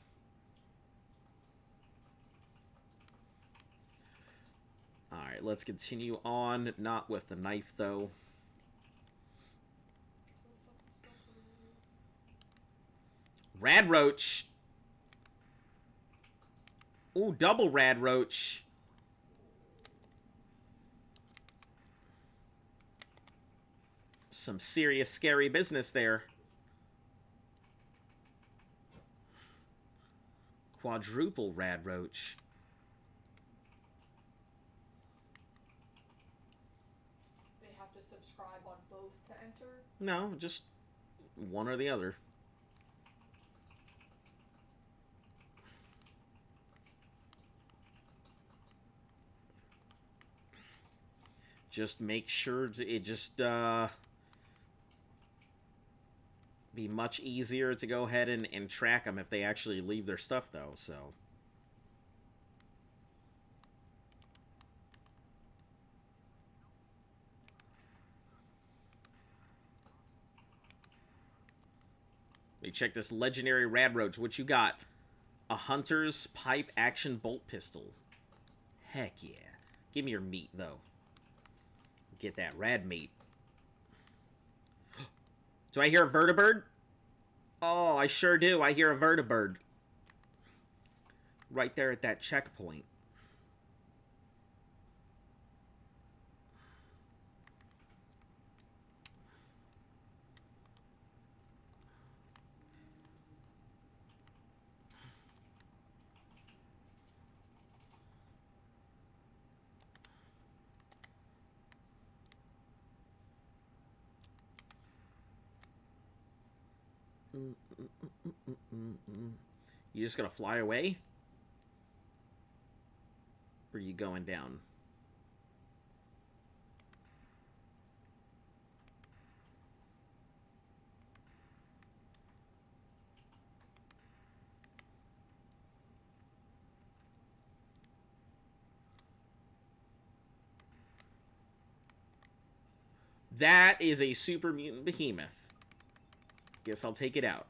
Alright, let's continue on. Not with the knife, though. Rad Roach. Ooh, double Rad Roach. Some serious scary business there. Quadruple Rad Roach. They have to subscribe on both to enter? No, just one or the other. Just make sure it just be much easier to go ahead and track them if they actually leave their stuff, though, so. Let me check this legendary Rad Roach. What you got? A Hunter's Pipe Action Bolt Pistol. Heck yeah. Give me your meat, though. Get that rad meat. Do I hear a vertibird? Oh, I sure do. I hear a vertibird. Right there at that checkpoint. You just gonna fly away? Or are you going down? That is a super mutant behemoth. Guess I'll take it out.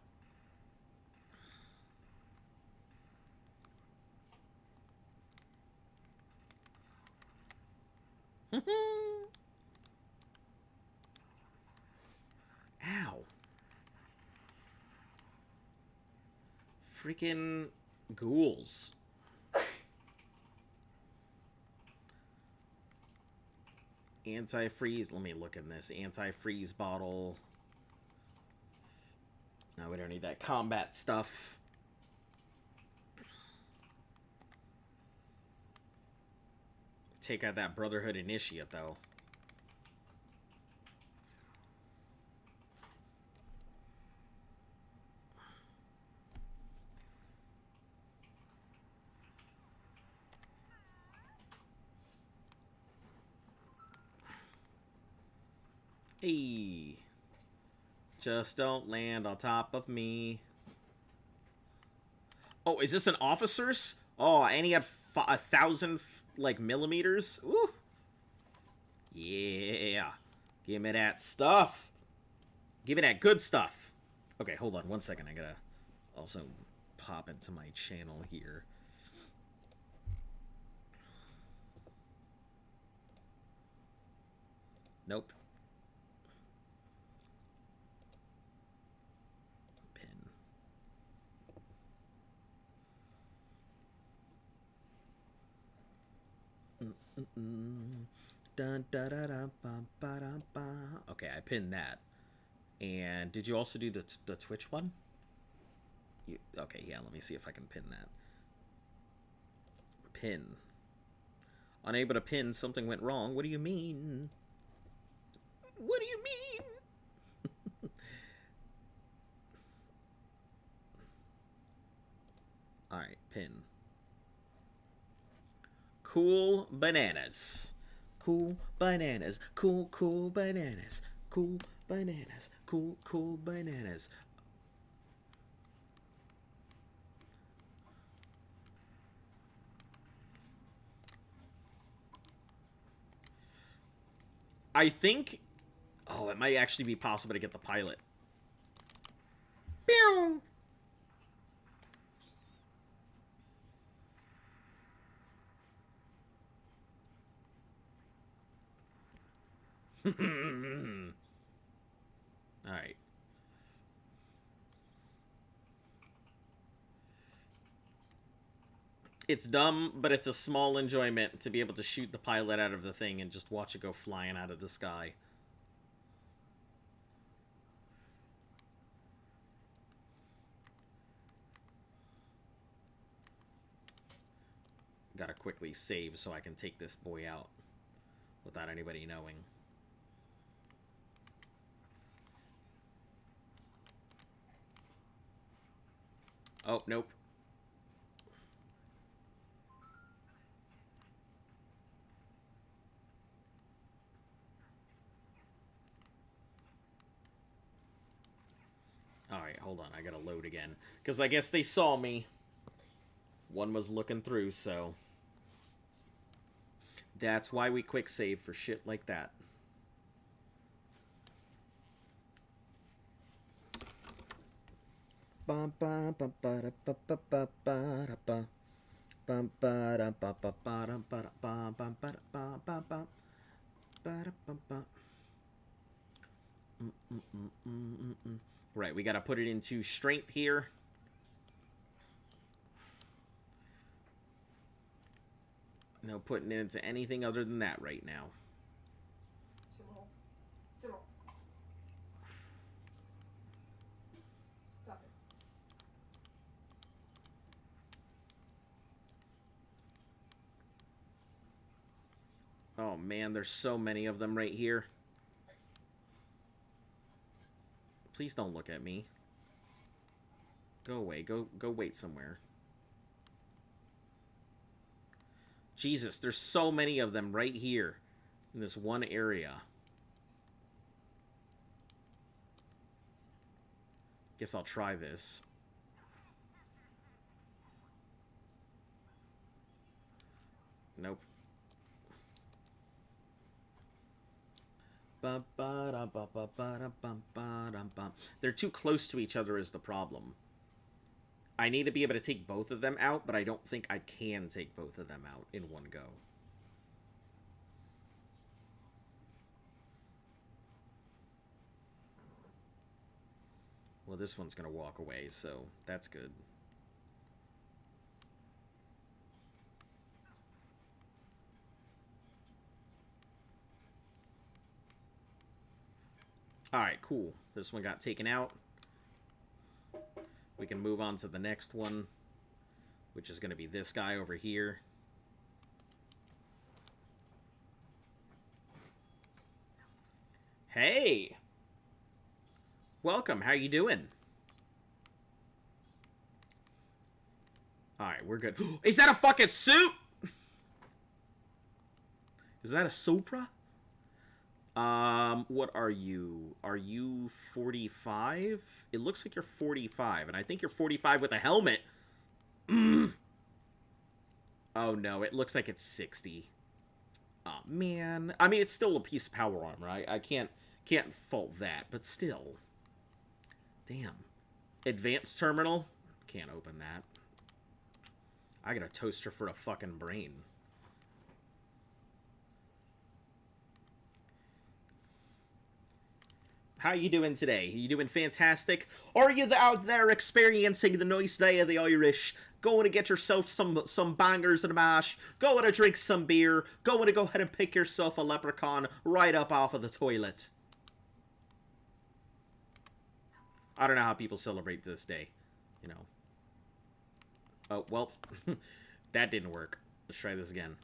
Ow. Freaking ghouls. Anti-freeze. Let me look in this. Anti-freeze bottle. No, we don't need that combat stuff. Take out that Brotherhood Initiate, though. Hey. Just don't land on top of me. Oh, is this an officer's? Oh, and he had 1,000, like, millimeters? Ooh. Yeah. Give me that stuff. Give me that good stuff. Okay, hold on 1 second. I gotta also pop into my channel here. Nope. Pin. Dun, da, da, da, ba, ba, da, ba. Okay, I pinned that. And did you also do the Twitch one? Okay, yeah, let me see if I can pin that. Pin. Unable to pin, something went wrong. What do you mean? What do you mean? Alright, pin. Cool bananas. Cool bananas. Cool, cool bananas. Cool bananas. Cool, cool bananas. I think... Oh, it might actually be possible to get the pilot. Pew! Alright. It's dumb, but it's a small enjoyment to be able to shoot the pilot out of the thing and just watch it go flying out of the sky. Gotta quickly save so I can take this boy out without anybody knowing. Oh, nope. Alright, hold on. I gotta load again. Because I guess they saw me. One was looking through, so... That's why we quick save for shit like that. Right, we gotta put it into strength here. No putting it into anything other than that right now. Zero. Stop it. Oh man, there's so many of them right here. Please don't look at me. Go away. Go wait somewhere. Jesus, there's so many of them right here in this one area. Guess I'll try this. Nope. They're too close to each other is the problem. I need to be able to take both of them out, but I don't think I can take both of them out in one go. Well, this one's going to walk away, so that's good. Alright, cool. This one got taken out. We can move on to the next one, which is going to be this guy over here. Hey! Welcome, how you doing? Alright, we're good. Is that a fucking suit? Is that a Supra? What are you? Are you 45? It looks like you're 45, and I think you're 45 with a helmet. Oh no, it looks like it's 60. Oh man. I mean, it's still a piece of power armor. I can't fault that, but still. Damn. Advanced terminal? Can't open that. I got a toaster for a fucking brain. How you doing today? You doing fantastic? Or are you out there experiencing the nice day of the Irish? Going to get yourself some bangers and a mash? Going to drink some beer? Going to go ahead and pick yourself a leprechaun right up off of the toilet? I don't know how people celebrate this day, you know. Oh, well, that didn't work. Let's try this again.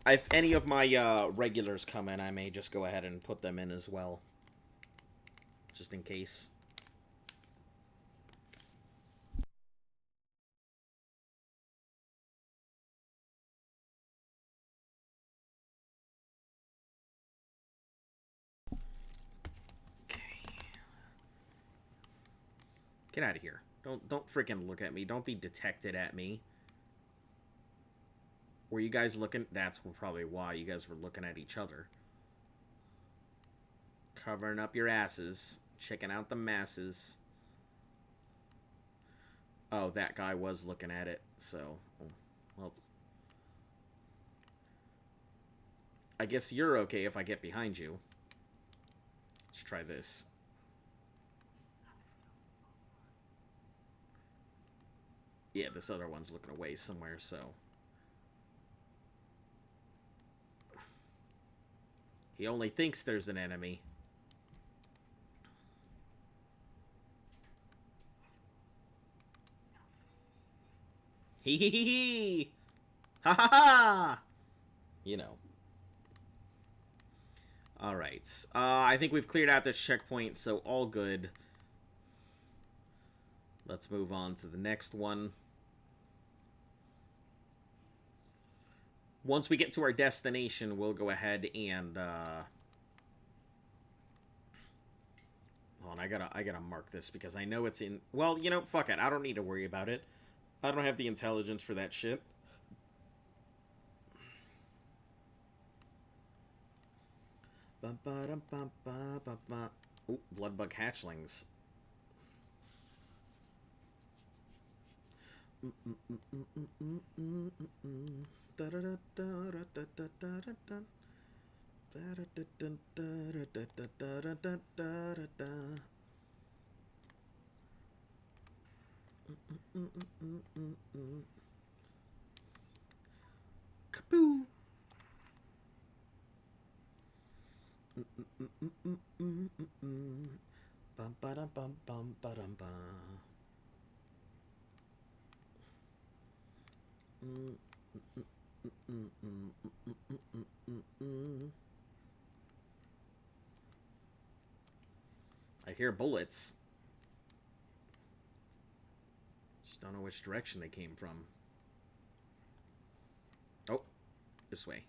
If any of my regulars come in, I may just go ahead and put them in as well. Just in case. Get out of here. Don't freaking look at me. Don't be detected at me. Were you guys looking? That's probably why you guys were looking at each other. Covering up your asses. Checking out the masses. Oh, that guy was looking at it. So, well. I guess you're okay if I get behind you. Let's try this. Yeah, this other one's looking away somewhere, so... He only thinks there's an enemy. Hee hee hee hee! Ha ha ha! You know. Alright. I think we've cleared out this checkpoint, so all good. Let's move on to the next one. Once we get to our destination, we'll go ahead and, Hold on, I gotta mark this because I know it's in... Well, you know, fuck it. I don't need to worry about it. I don't have the intelligence for that shit. Ooh, bloodbug hatchlings. Kaboo! Bum ba dum bum bum ba dum ba. I hear bullets. Just don't know which direction they came from. Oh, this way.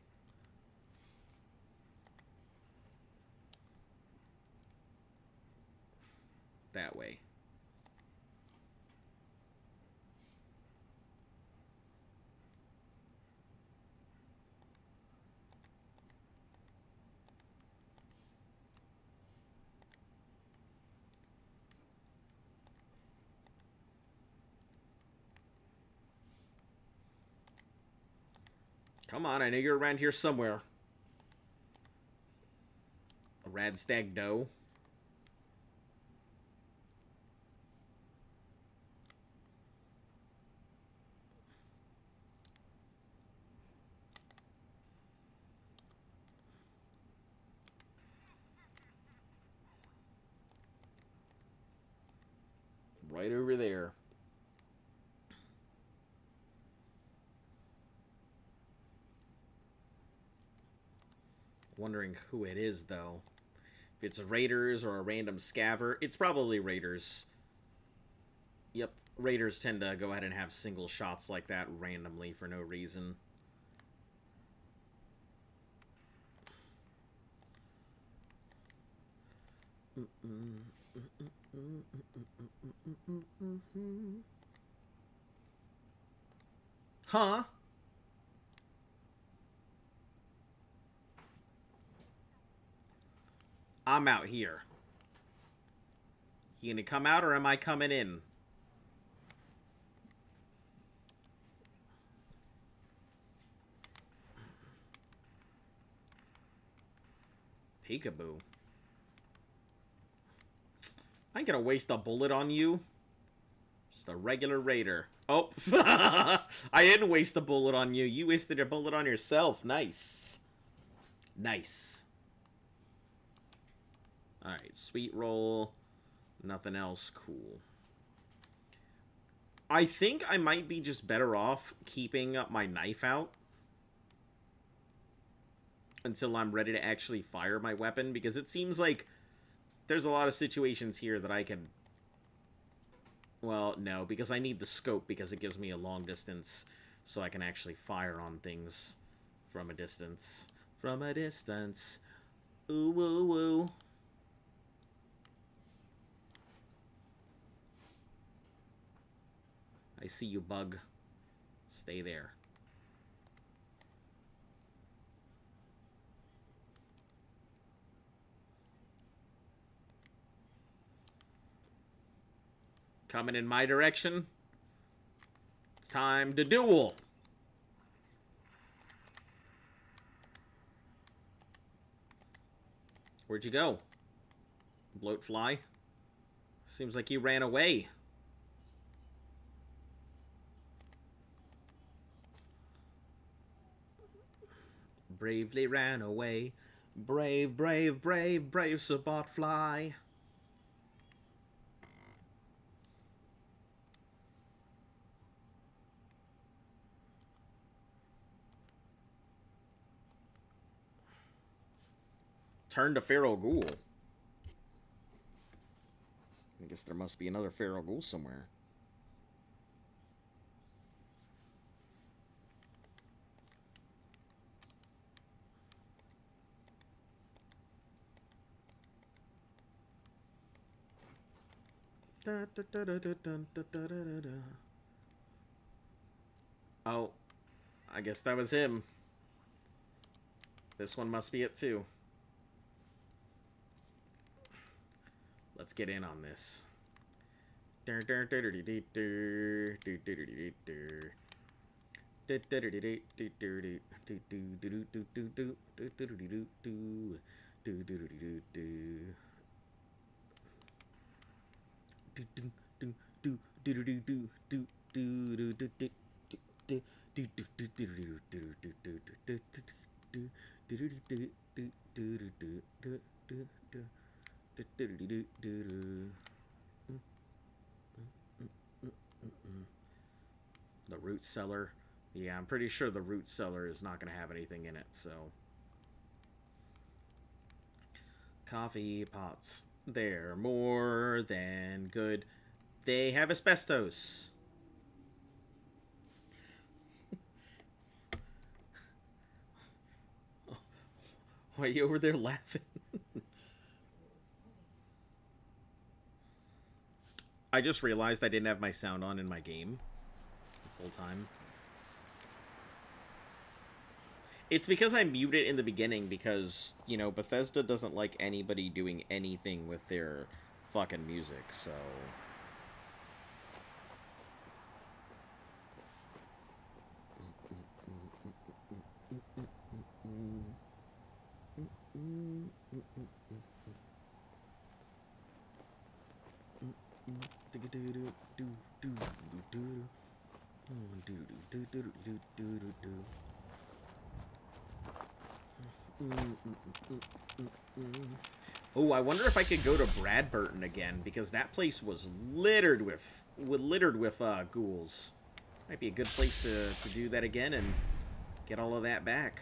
That way. Come on, I know you're around here somewhere. A Radstag doe. Right over there. Wondering who it is, though. If it's raiders or a random scaver, it's probably raiders. Yep, raiders tend to go ahead and have single shots like that randomly for no reason. Huh? I'm out here. You gonna come out or am I coming in? Peekaboo. I ain't gonna waste a bullet on you. Just a regular raider. Oh, I didn't waste a bullet on you. You wasted a bullet on yourself. Nice. Nice. Alright, sweet roll. Nothing else cool. I think I might be just better off keeping my knife out until I'm ready to actually fire my weapon, because it seems like there's a lot of situations here that I can... Well, no, because I need the scope, because it gives me a long distance, so I can actually fire on things from a distance. From a distance. Ooh, woo, woo. I see you, bug. Stay there. Coming in my direction. It's time to duel. Where'd you go? Bloatfly? Seems like you ran away. Bravely ran away. Brave, brave, brave, brave Sabotfly. Turn to Feral Ghoul. I guess there must be another Feral Ghoul somewhere. Oh, I guess that was him. This one must be it too. Let's get in on this. pretty sure the root cellar is not going to have anything in it, so... Coffee pots. They're more than good. They have asbestos. Why are you over there laughing? I just realized I didn't have my sound on in my game this whole time. It's because I muted in the beginning because, you know, Bethesda doesn't like anybody doing anything with their fucking music, so... Oh, I wonder if I could go to Bradburton again, because that place was littered with ghouls. Might be a good place to do that again and get all of that back.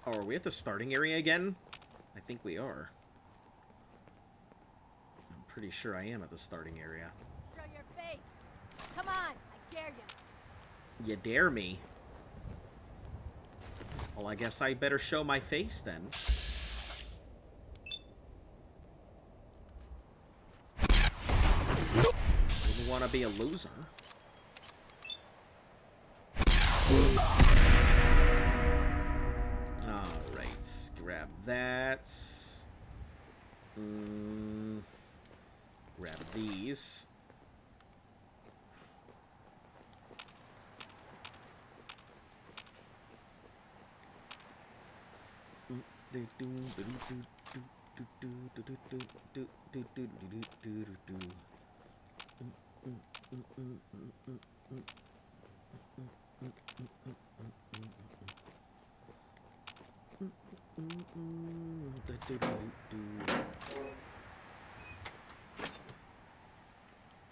Oh, are we at the starting area again? I think we are. I'm pretty sure I am at the starting area. Show your face. Come on, I dare you. You dare me? Well, I guess I better show my face then. Wouldn't want to be a loser. Alright, grab that. Grab these.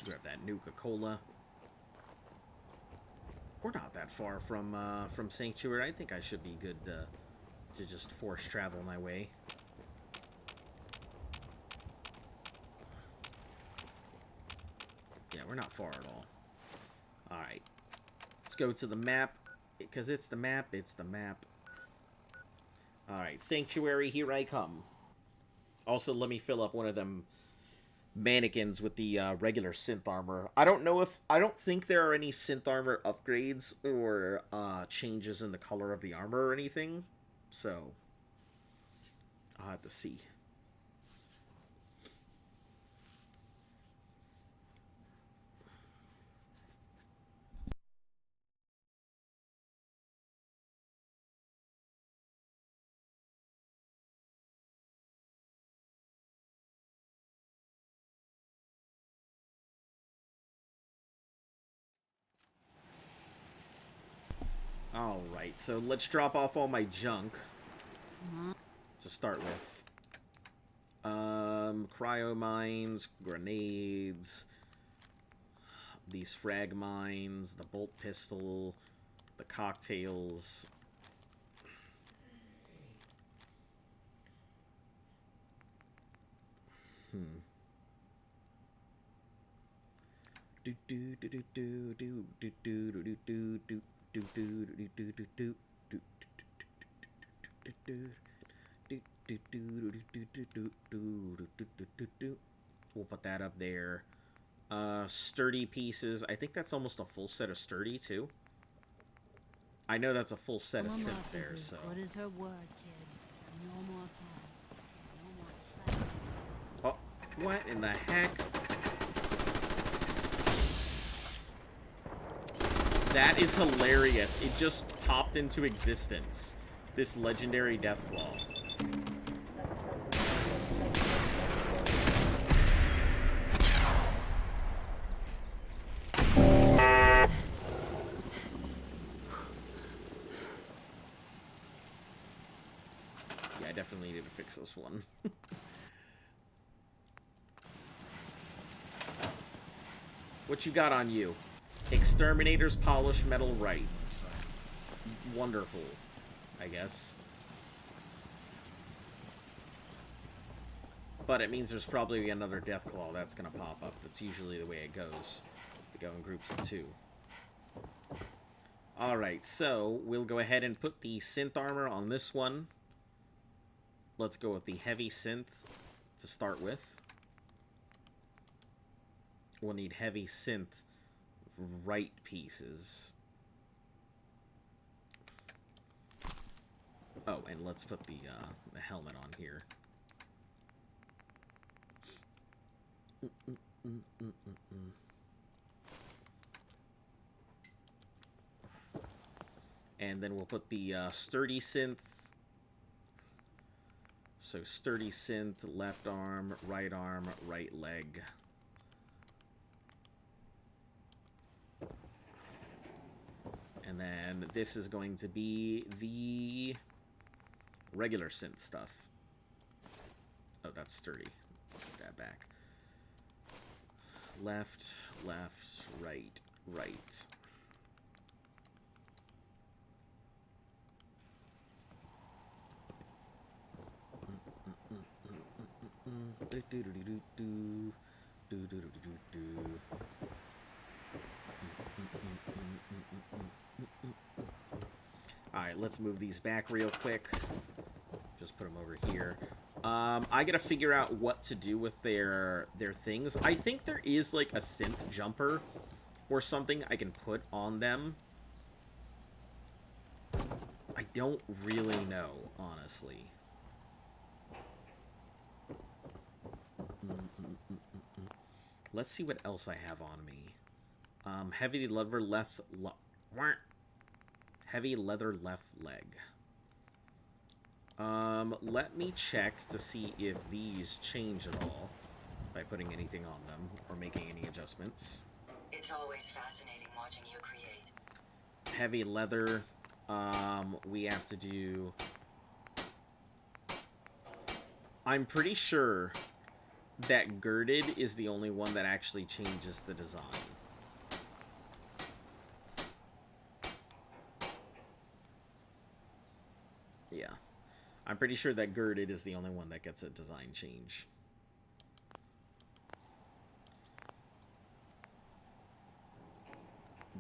Grab that Nuka-Cola. We're not that far from Sanctuary. I think I should be good to just force travel my way. Yeah, we're not far at all. Alright. Let's go to the map. Because it's the map, it's the map. Alright, Sanctuary, here I come. Also, let me fill up one of them mannequins with the regular synth armor. I don't think there are any synth armor upgrades or changes in the color of the armor or anything. So, I'll have to see. Alright, so let's drop off all my junk to start with. Cryo mines, grenades, these frag mines, the bolt pistol, the cocktails. We'll put that up there. Sturdy pieces. I think that's almost a full set of sturdy, too. I know that's a full set of synth there, so... What is her word, kid? No more cats. No more sight. Oh, what in the heck? That is hilarious. It just popped into existence. This legendary Deathclaw. Nexus one. What you got on you? Exterminator's polished metal right. Wonderful, I guess. But it means there's probably another Deathclaw that's gonna pop up. That's usually the way it goes. They go in groups of 2. Alright, so we'll go ahead and put the synth armor on this one. Let's go with the heavy synth to start with. We'll need heavy synth right pieces. Oh, and let's put the helmet on here. And then we'll put the sturdy synth. So sturdy synth, left arm, right leg. And then this is going to be the regular synth stuff. Oh, that's sturdy. Put that back. Left, right. Alright, let's move these back real quick. Just put them over here. I gotta figure out what to do with their things. I think there is like a synth jumper or something I can put on them. I don't really know, honestly. Let's see what else I have on me. Heavy leather left leg. Let me check to see if these change at all by putting anything on them or making any adjustments. It's always fascinating watching you create. Heavy leather, we have to do... I'm pretty sure that girded is the only one that actually changes the design. Yeah. I'm pretty sure that girded is the only one that gets a design change.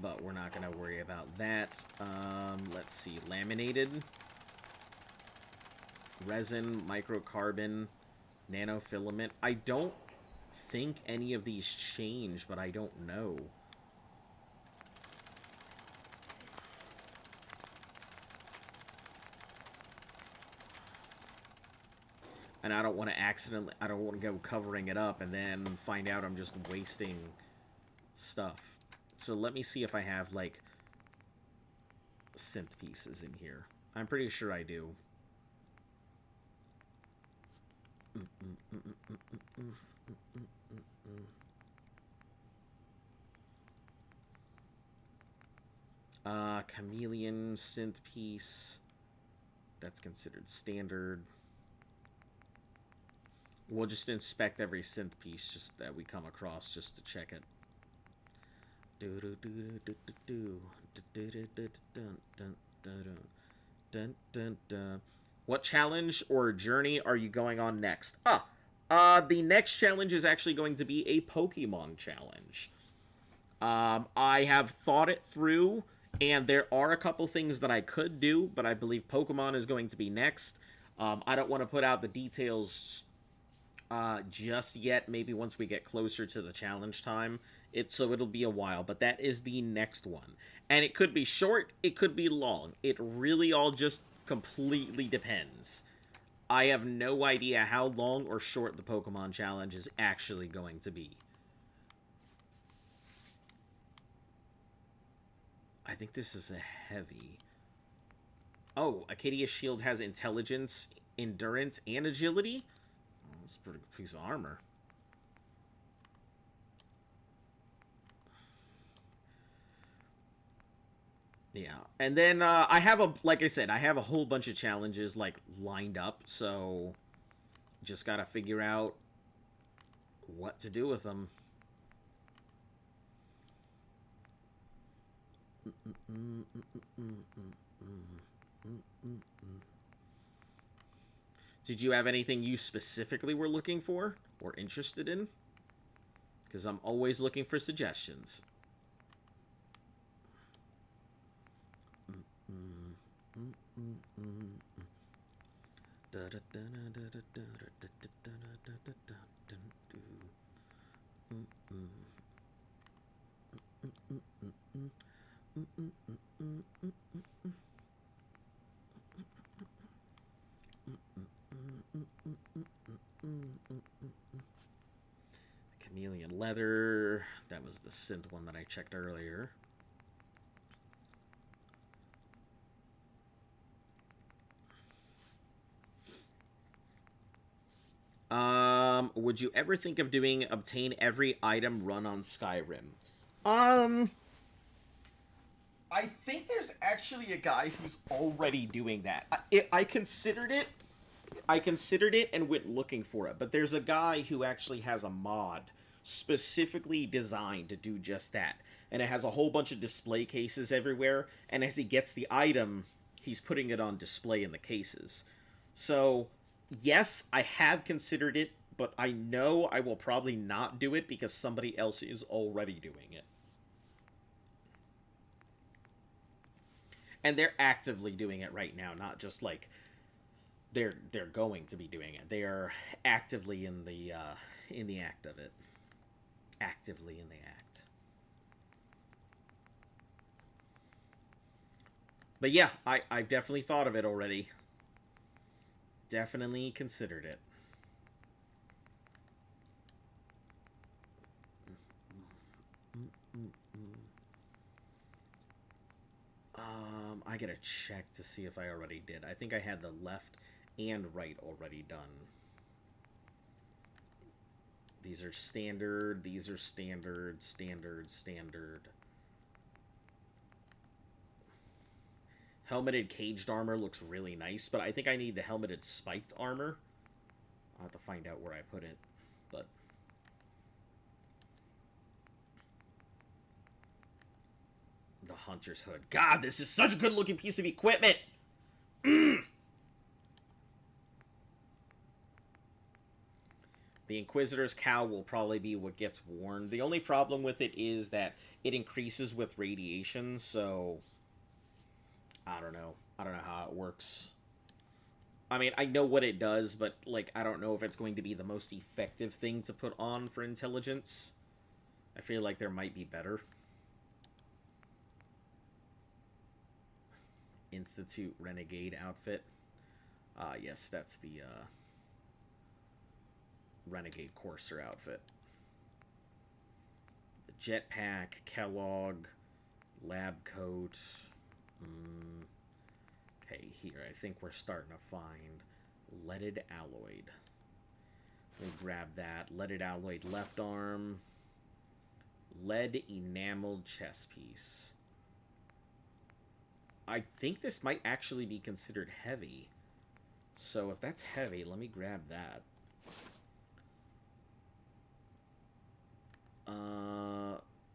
But we're not going to worry about that. Let's see. Laminated. Resin, microcarbon, nanofilament. I don't think any of these change, but I don't know. And I don't want to go covering it up and then find out I'm just wasting stuff. So let me see if I have, like, synth pieces in here. I'm pretty sure I do. Chameleon synth piece. That's considered standard. We'll just inspect every synth piece just that we come across just to check it. What challenge or journey are you going on next? The next challenge is actually going to be a Pokemon challenge. I have thought it through, and there are a couple things that I could do, but I believe Pokemon is going to be next. I don't want to put out the details just yet. Maybe once we get closer to the challenge time. So it'll be a while, but that is the next one. And it could be short, it could be long. It really all just completely depends. I have no idea how long or short the Pokemon challenge is actually going to be. I think this is a heavy. Oh, Acadia Shield has intelligence, endurance, and agility? Oh, that's a pretty good piece of armor. Yeah, and then I have like I said, I have a whole bunch of challenges like lined up, so Just gotta figure out what to do with them. Did you have anything you specifically were looking for or interested in? Because I'm always looking for suggestions. Chameleon leather. That was the synth one that I checked earlier. Would you ever think of doing obtain every item run on Skyrim? I think there's actually a guy who's already doing that. I considered it. I considered it and went looking for it, but there's a guy who actually has a mod specifically designed to do just that. And it has a whole bunch of display cases everywhere, and as he gets the item, he's putting it on display in the cases. So, yes, I have considered it, but I know I will probably not do it because somebody else is already doing it. And they're actively doing it right now, not just like they're going to be doing it. They are actively in the act of it. Actively in the act. But yeah, I've definitely thought of it already. Definitely considered it. I gotta check to see if I already did. I think I had the left and right already done. These are standard, these are standard, standard, standard. Helmeted caged armor looks really nice, but I think I need the helmeted spiked armor. I'll have to find out where I put it, but... The Hunter's Hood. God, this is such a good-looking piece of equipment! The Inquisitor's Cowl will probably be what gets worn. The only problem with it is that it increases with radiation, so... I don't know. I don't know how it works. I mean, I know what it does, but, like, I don't know if it's going to be the most effective thing to put on for intelligence. I feel like there might be better. Institute Renegade outfit. Yes, that's the, Renegade Courser outfit. The Jetpack, Kellogg, Lab Coat. Okay, here, I think we're starting to find Leaded Alloyed. Let me grab that. Leaded Alloyed left arm. Lead Enameled chest piece. I think this might actually be considered heavy. So if that's heavy, let me grab that.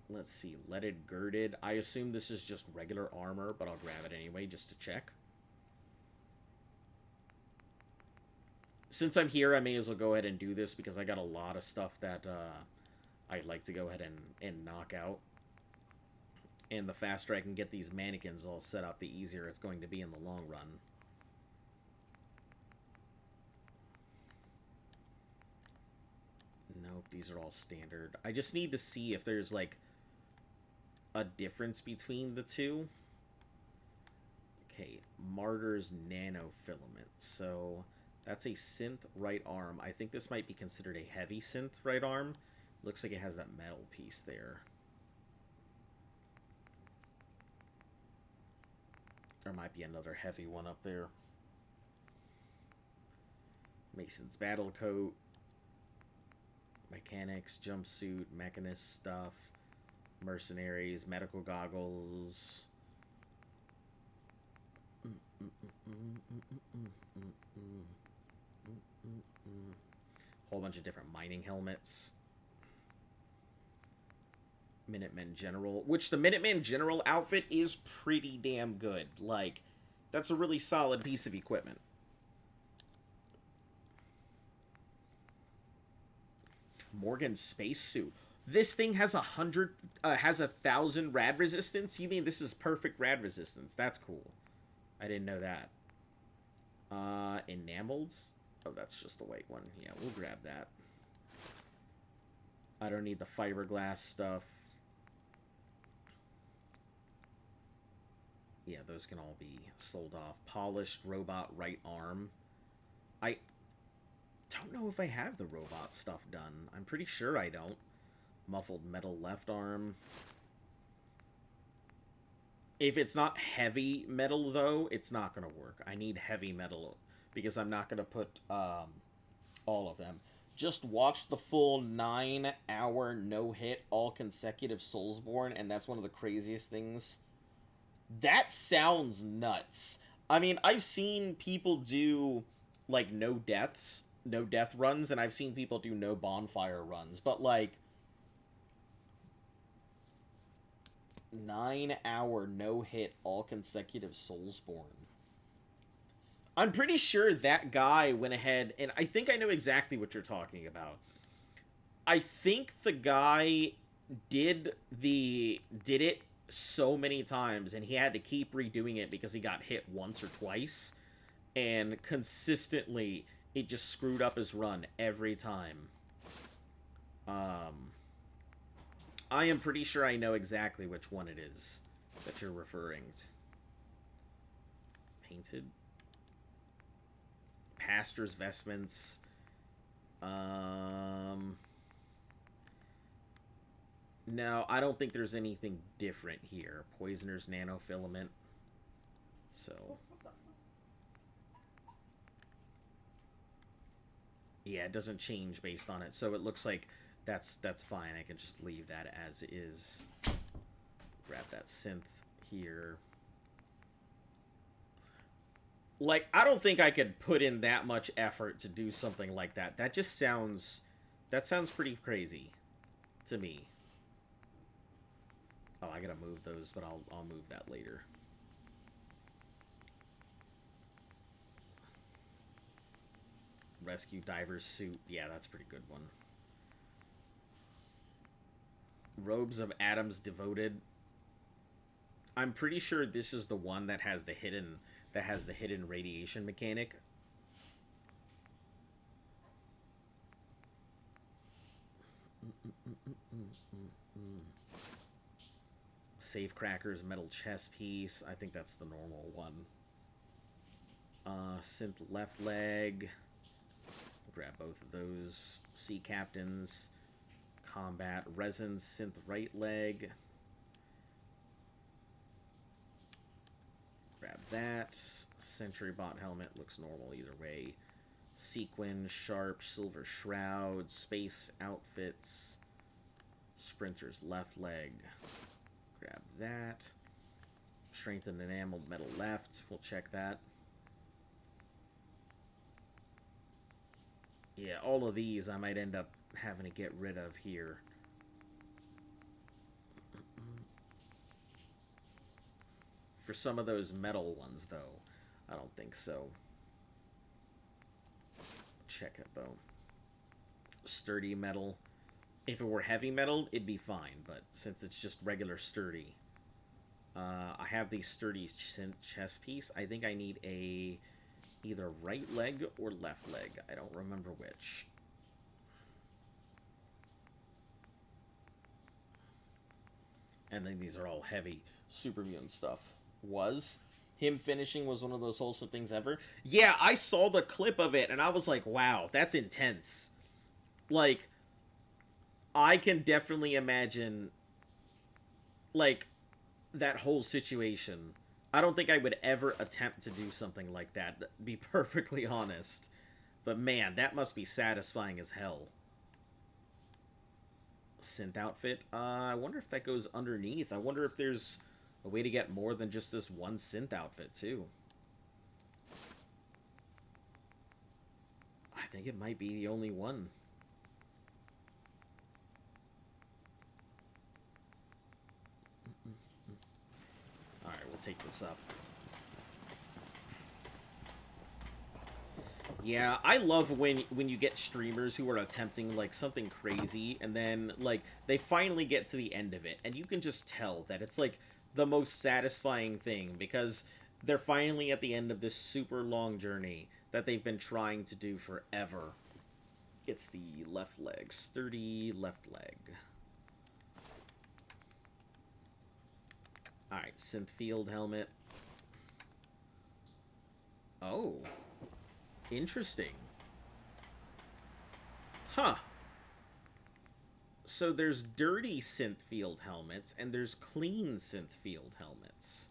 Let's see. Leaded Girded. I assume this is just regular armor, but I'll grab it anyway just to check. Since I'm here, I may as well go ahead and do this because I got a lot of stuff that I'd like to go ahead and knock out. And the faster I can get these mannequins all set up, the easier it's going to be in the long run. Nope, these are all standard. I just need to see if there's, like, a difference between the two. Okay, Martyr's Nanofilament. So, that's a synth right arm. I think this might be considered a heavy synth right arm. Looks like it has that metal piece there. There might be another heavy one up there. Mason's Battle Coat. Mechanics, jumpsuit, mechanist stuff. Mercenaries, medical goggles. Whole bunch of different mining helmets. Minutemen General, which the Minutemen General outfit is pretty damn good. Like, that's a really solid piece of equipment. Morgan spacesuit. This thing has 1,000 rad resistance. You mean this is perfect rad resistance? That's cool. I didn't know that. Enameled. Oh, that's just the white one. Yeah, we'll grab that. I don't need the fiberglass stuff. Yeah, those can all be sold off. Polished robot right arm. I don't know if I have the robot stuff done. I'm pretty sure I don't. Muffled metal left arm. If it's not heavy metal, though, it's not going to work. I need heavy metal because I'm not going to put all of them. Just watch the full 9-hour no-hit all consecutive Soulsborne, and that's one of the craziest things. That sounds nuts. I mean, I've seen people do, like, no death runs, and I've seen people do no bonfire runs, but, like, 9-hour no-hit all consecutive Soulsborne. I'm pretty sure that guy went ahead, and I think I know exactly what you're talking about. I think the guy did it so many times, and he had to keep redoing it because he got hit once or twice, and consistently it just screwed up his run every time. I am pretty sure I know exactly which one it is that you're referring to. Painted. Pastor's vestments. No, I don't think there's anything different here. Poisoner's nanofilament. So. Yeah, it doesn't change based on it. So it looks like that's fine. I can just leave that as is. Grab that synth here. Like, I don't think I could put in that much effort to do something like that. That just sounds... That sounds pretty crazy to me. Oh, I gotta move those, but I'll move that later. Rescue diver's suit. Yeah, that's a pretty good one. Robes of Atoms Devoted. I'm pretty sure this is the one that has the hidden radiation mechanic. Safecrackers metal chest piece. I think that's the normal one. Synth left leg. Grab both of those. Sea captains. Combat resin synth right leg. Grab that. Sentry bot helmet looks normal either way. Sequin, sharp, silver shroud, space outfits. Sprinter's left leg. Grab that. Strengthened enameled metal left. We'll check that. Yeah, all of these I might end up having to get rid of here. For some of those metal ones, though, I don't think so. Check it, though. Sturdy metal. If it were heavy metal, it'd be fine, but since it's just regular sturdy, I have the sturdy chest piece. I think I need a either right leg or left leg. I don't remember which. And then these are all heavy super mutant stuff. Him finishing was one of those wholesome things ever. Yeah, I saw the clip of it and I was like, wow, that's intense. Like, I can definitely imagine, like, that whole situation. I don't think I would ever attempt to do something like that, to be perfectly honest. But man, that must be satisfying as hell. Synth outfit. I wonder if that goes underneath. I wonder if there's a way to get more than just this one synth outfit, too. I think it might be the only one. Alright, we'll take this up. Yeah, I love when you get streamers who are attempting, like, something crazy, and then, like, they finally get to the end of it, and you can just tell that it's, like, the most satisfying thing, because they're finally at the end of this super long journey that they've been trying to do forever. It's the left leg. Sturdy left leg. Alright, synth field helmet. Oh. Interesting. Huh. So there's dirty synth field helmets, and there's clean synth field helmets.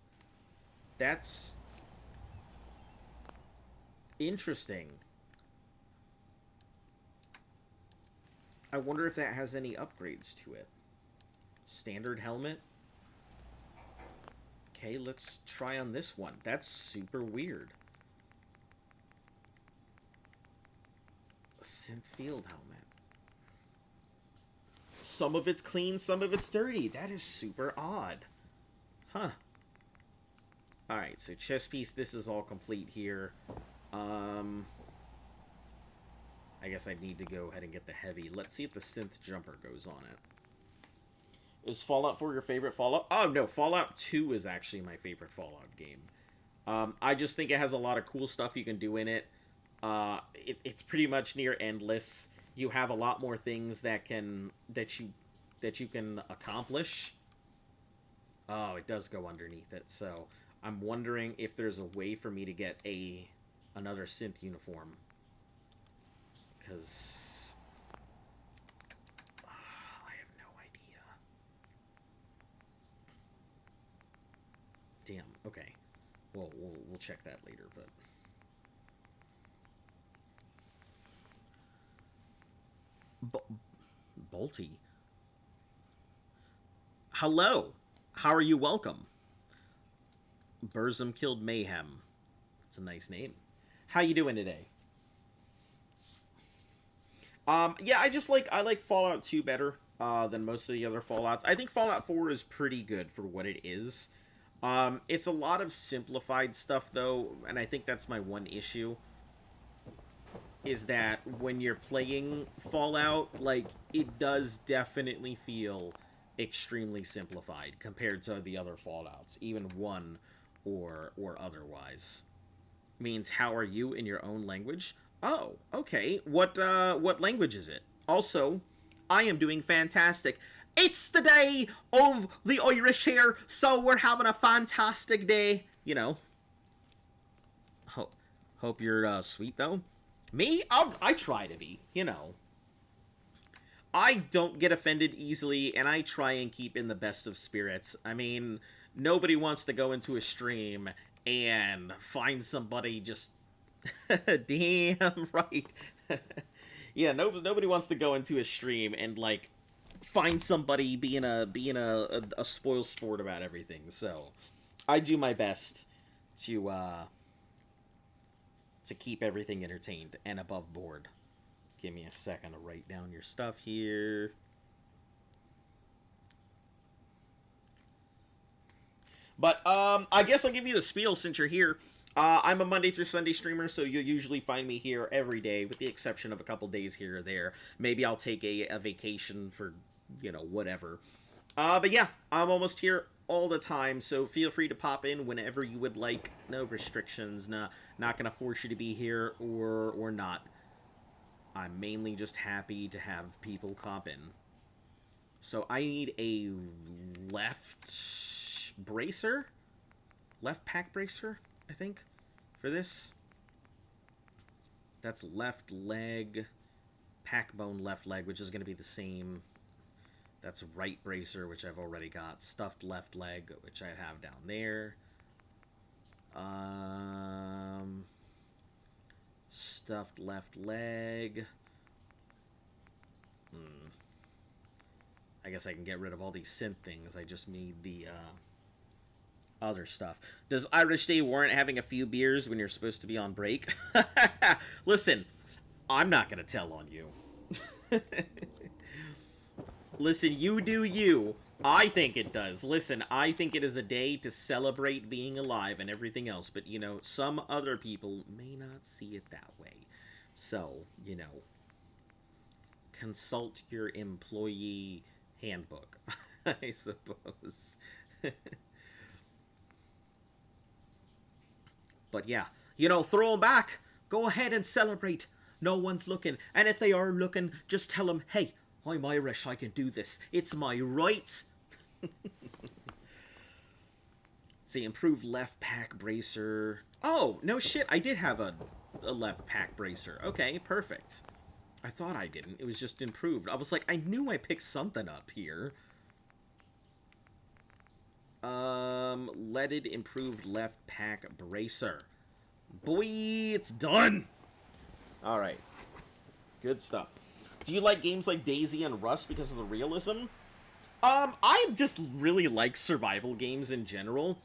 That's interesting. I wonder if that has any upgrades to it. Standard helmet. Okay, let's try on this one. That's super weird. Synth field helmet. Some of it's clean, some of it's dirty. That is super odd. Huh. Alright, so chest piece, this is all complete here. I guess I need to go ahead and get the heavy. Let's see if the synth jumper goes on it. Is Fallout 4 your favorite Fallout? Oh, no. Fallout 2 is actually my favorite Fallout game. I just think it has a lot of cool stuff you can do in it. It's pretty much near endless. You have a lot more things that you can accomplish. Oh, it does go underneath it. So I'm wondering if there's a way for me to get another synth uniform. Because I have no idea. Damn. Okay. Well, we'll check that later, but. Bolty. Hello. How are you? Welcome. Burzum killed Mayhem. That's a nice name. How you doing today? Yeah, I like Fallout 2 better than most of the other Fallouts. I think Fallout 4 is pretty good for what it is. It's a lot of simplified stuff, though, and I think that's my one issue. Is that when you're playing Fallout, like, it does definitely feel extremely simplified compared to the other Fallouts, even 1 or otherwise. Means, how are you in your own language? Oh, okay. What language is it? Also, I am doing fantastic. It's the day of the Irish here, so we're having a fantastic day. You know. Hope you're sweet, though. Me? I try to be, you know. I don't get offended easily, and I try and keep in the best of spirits. I mean, nobody wants to go into a stream and find somebody just... Damn right. Yeah, nobody wants to go into a stream and, like, find somebody being a spoil sport about everything. So, I do my best to keep everything entertained and above board. Give me a second to write down your stuff here. But, I guess I'll give you the spiel since you're here. I'm a Monday through Sunday streamer, so you'll usually find me here every day, with the exception of a couple days here or there. Maybe I'll take a vacation for, you know, whatever. But yeah, I'm almost here all the time, so feel free to pop in whenever you would like. No restrictions, not gonna force you to be here or not. I'm mainly just happy to have people pop in. So I need a left bracer? Left pack bracer, I think, for this. That's left leg, pack bone left leg, which is going to be the same. That's right bracer, which I've already got. Stuffed left leg, which I have down there. Stuffed left leg. I guess I can get rid of all these synth things. I just need the other stuff. Does Irish Day warrant having a few beers when you're supposed to be on break? Listen, I'm not gonna tell on you. Listen, you do you. I think it does. Listen, I think it is a day to celebrate being alive and everything else, but, you know, some other people may not see it that way. So, you know, consult your employee handbook, I suppose. But yeah, you know, throw them back. Go ahead and celebrate. No one's looking. And if they are looking, just tell them, hey, I'm Irish, I can do this. It's my right. See, improved left pack bracer. Oh, no shit, I did have a left pack bracer. Okay, perfect. I thought I didn't. It was just improved. I was like, I knew I picked something up here. Leaded improved left pack bracer. Boy, it's done. All right. Good stuff. Do you like games like DayZ and Rust because of the realism? I just really like survival games in general.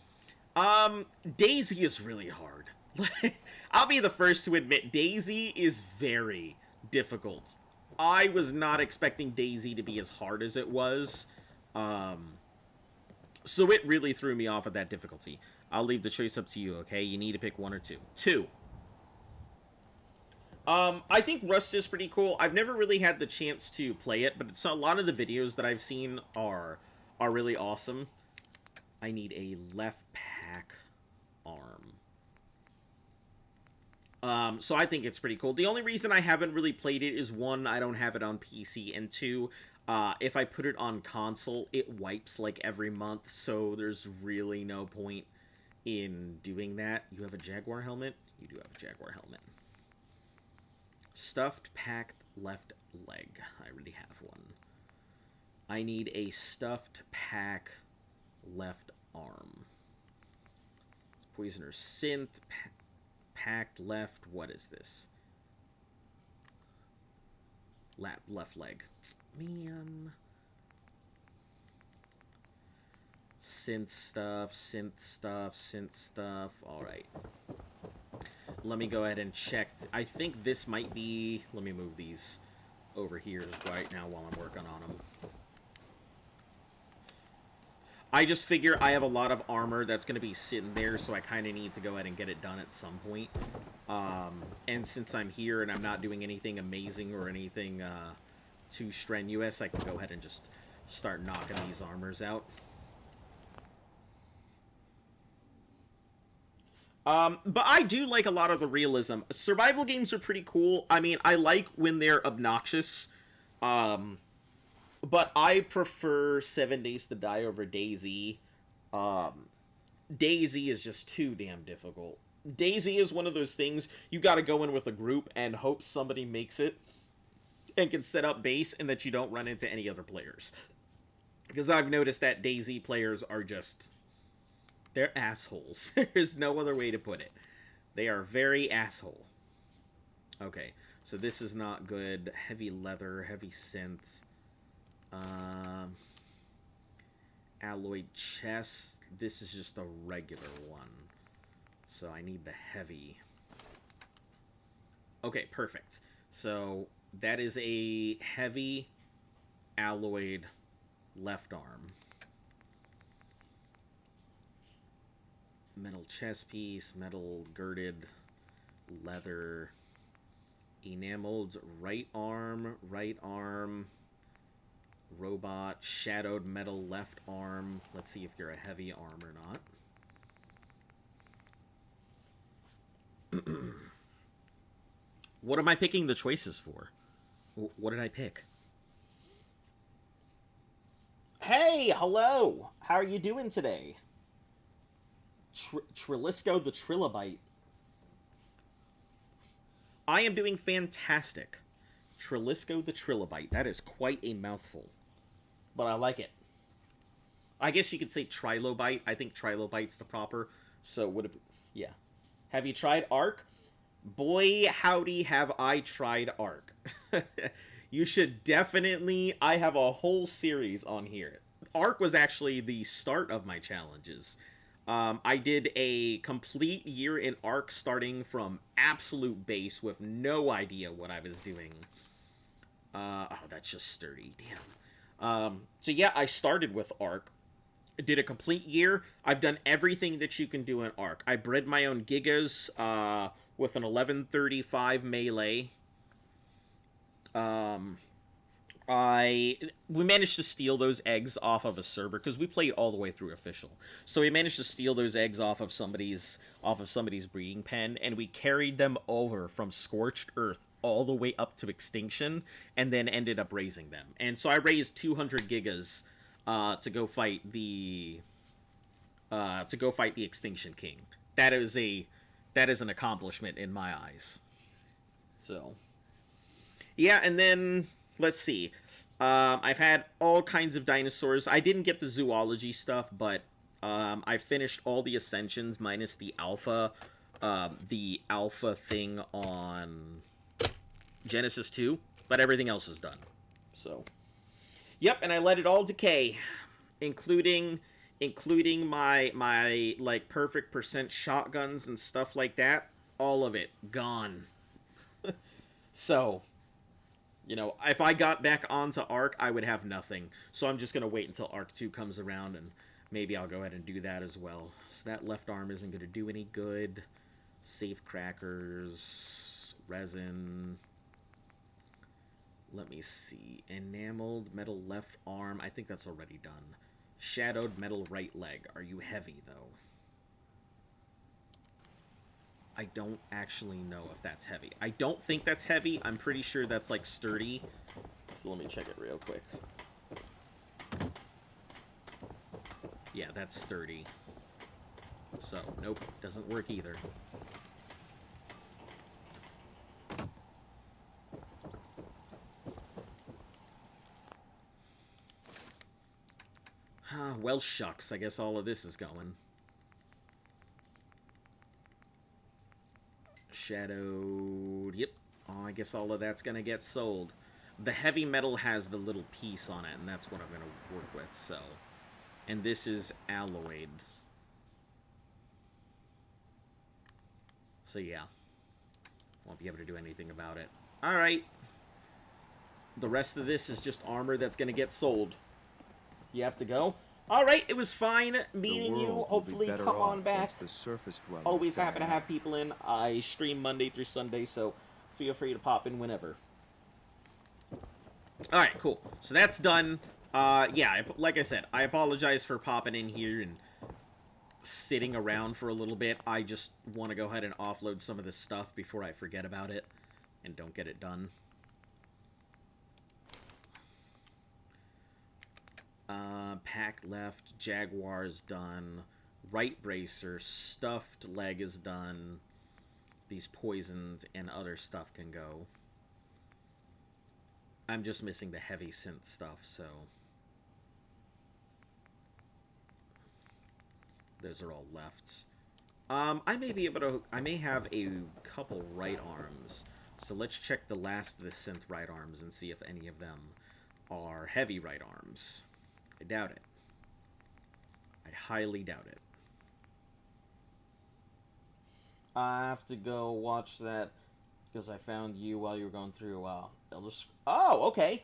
DayZ is really hard. I'll be the first to admit, DayZ is very difficult. I was not expecting DayZ to be as hard as it was. So it really threw me off at that difficulty. I'll leave the choice up to you, okay? You need to pick one or two. Two. I think Rust is pretty cool. I've never really had the chance to play it, but it's a lot of the videos that I've seen are really awesome. I need a left pack arm. So I think it's pretty cool. The only reason I haven't really played it is, one, I don't have it on PC, and two, if I put it on console, it wipes like every month, so there's really no point in doing that. You have a Jaguar helmet? You do have a Jaguar helmet. Stuffed packed left leg. I already have one. I need a stuffed pack left arm. Poisoner synth. Packed left. What is this? Left leg. Man. Synth stuff, synth stuff, synth stuff. Alright. Let me go ahead and check. I think this might be... Let me move these over here right now while I'm working on them. I just figure I have a lot of armor that's going to be sitting there, so I kind of need to go ahead and get it done at some point. And since I'm here and I'm not doing anything amazing or anything too strenuous, I can go ahead and just start knocking these armors out. But I do like a lot of the realism. Survival games are pretty cool. I mean, I like when they're obnoxious. But I prefer 7 Days to Die over DayZ. DayZ is just too damn difficult. DayZ is one of those things you gotta go in with a group and hope somebody makes it and can set up base and that you don't run into any other players. Because I've noticed that DayZ players are just... They're assholes. There's no other way to put it. They are very asshole. Okay, so this is not good. Heavy leather, heavy synth. Alloyed chest. This is just a regular one. So I need the heavy. Okay, perfect. So that is a heavy alloyed left arm. Metal chest piece, metal girded leather, enameled right arm, robot, shadowed metal left arm. Let's see if you're a heavy arm or not. What am I picking the choices for? What did I pick? Hey, hello! How are you doing today? Trillisco the Trilobite. I am doing fantastic. Trillisco the Trilobite. That is quite a mouthful. But I like it. I guess you could say Trilobite. I think Trilobite's the proper. So would it... Yeah. Have you tried Ark? Boy, howdy have I tried Ark. You should definitely... I have a whole series on here. Ark was actually the start of my challenges. I did a complete year in Ark starting from absolute base with no idea what I was doing. Oh, that's just sturdy. Damn. So yeah, I started with Ark. Did a complete year. I've done everything that you can do in Ark. I bred my own Gigas with an 1135 melee. We managed to steal those eggs off of a server because we played all the way through official. So we managed to steal those eggs off of somebody's breeding pen, and we carried them over from scorched earth all the way up to extinction, and then ended up raising them. And so I raised 200 gigas to go fight the Extinction King. That is an accomplishment in my eyes. So yeah, and then let's see. I've had all kinds of dinosaurs. I didn't get the zoology stuff, but I finished all the Ascensions minus the alpha thing on Genesis 2, but everything else is done. So, yep, and I let it all decay, including my like perfect percent shotguns and stuff like that. All of it gone. So, you know, if I got back onto Ark, I would have nothing. So I'm just going to wait until Ark 2 comes around, and maybe I'll go ahead and do that as well. So that left arm isn't going to do any good. Safe crackers, resin. Let me see. Enameled metal left arm. I think that's already done. Shadowed metal right leg. Are you heavy, though? I don't actually know if that's heavy. I don't think that's heavy. I'm pretty sure that's, like, sturdy. So let me check it real quick. Yeah, that's sturdy. So, nope. Doesn't work either. Well, shucks. I guess all of this is going. Shadowed. Yep. Oh, I guess all of that's going to get sold. The heavy metal has the little piece on it, and that's what I'm going to work with, so. And this is alloyed. So, yeah. Won't be able to do anything about it. Alright. The rest of this is just armor that's going to get sold. You have to go? Alright, it was fine meeting you. Hopefully, come on back. Always happy to have people in. I stream Monday through Sunday, so feel free to pop in whenever. Alright, cool. So that's done. Yeah, like I said, I apologize for popping in here and sitting around for a little bit. I just want to go ahead and offload some of this stuff before I forget about it and don't get it done. Pack left, Jaguar's done, right bracer, stuffed leg is done. These poisons and other stuff can go. I'm just missing the heavy synth stuff, so those are all lefts. I may be able to, I may have a couple right arms, so let's check the last of the synth right arms and see if any of them are heavy right arms. I doubt it. I highly doubt it. I have to go watch that because I found you while you were going through Elder Scrolls. Oh, okay.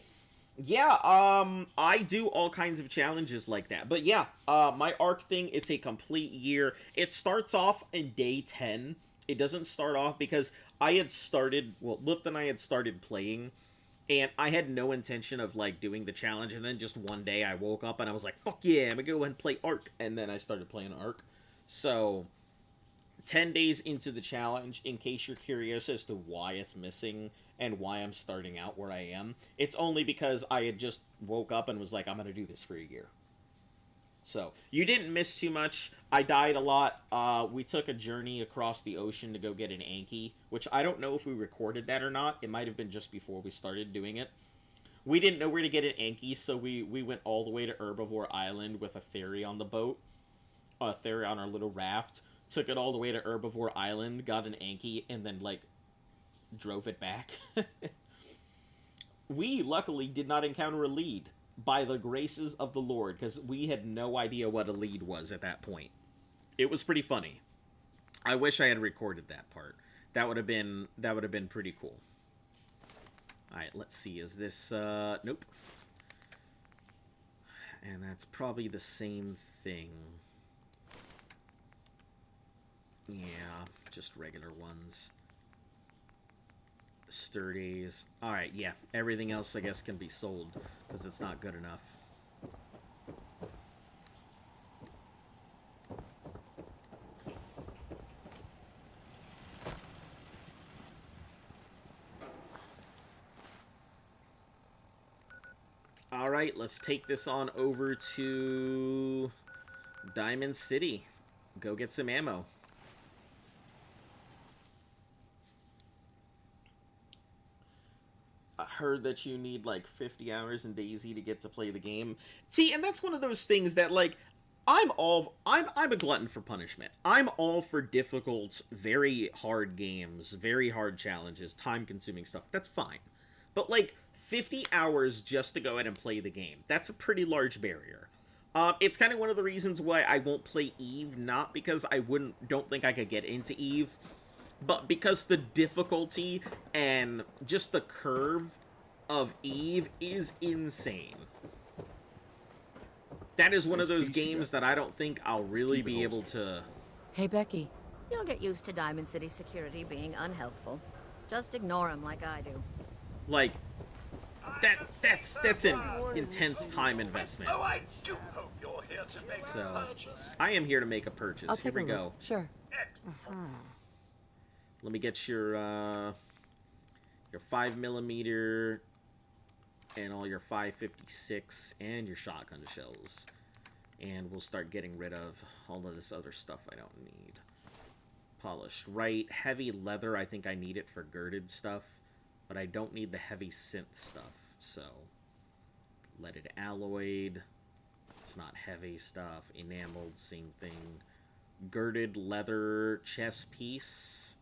Yeah, I do all kinds of challenges like that. But yeah, my Ark thing, it's a complete year. It starts off in day 10. It doesn't start off because I had started, well, Lift and I had started playing, and I had no intention of, like, doing the challenge, and then just one day I woke up and I was like, fuck yeah, I'm gonna go and play Ark, and then I started playing Ark. So 10 days into the challenge, in case you're curious as to why it's missing and why I'm starting out where I am, it's only because I had just woke up and was like, I'm going to do this for a year. So, you didn't miss too much. I died a lot. We took a journey across the ocean to go get an Anki, which I don't know if we recorded that or not. It might have been just before we started doing it. We didn't know where to get an Anki, so we went all the way to Herbivore Island with a ferry on the boat. A ferry on our little raft. Took it all the way to Herbivore Island, got an Anki, and then, like, drove it back. We, luckily, did not encounter a lead, by the graces of the Lord, because we had no idea what a lead was at that point. It was pretty funny. I wish I had recorded that part. That would have been pretty cool. All right, let's see. Is this nope. And that's probably the same thing. Yeah, just regular ones. Sturdies. Alright, yeah. Everything else, I guess, can be sold because it's not good enough. Alright, let's take this on over to Diamond City. Go get some ammo. I heard that you need like 50 hours in DayZ to get to play the game. See, and that's one of those things that like I'm a glutton for punishment. I'm all for difficult, very hard games, very hard challenges, time-consuming stuff. That's fine. But like 50 hours just to go ahead and play the game. That's a pretty large barrier. It's kind of one of the reasons why I won't play Eve, not because I don't think I could get into Eve, but because the difficulty and just the curve of Eve is insane. That is one of those games that I don't think I'll really be able to... Hey, Becky. You'll get used to Diamond City security being unhelpful. Just ignore them like I do. Like, that's an intense time investment. Oh, I do hope you're here to make So, a purchase. I am here to make a purchase. I'll Here take we a go. look. Sure. Excellent. Let me get your 5mm and all your 5.56 and your shotgun shells. And we'll start getting rid of all of this other stuff I don't need. Polished right. Heavy leather, I think I need it for girded stuff. But I don't need the heavy synth stuff. So, leaded alloyed. It's not heavy stuff. Enameled, same thing. Girded leather chest piece.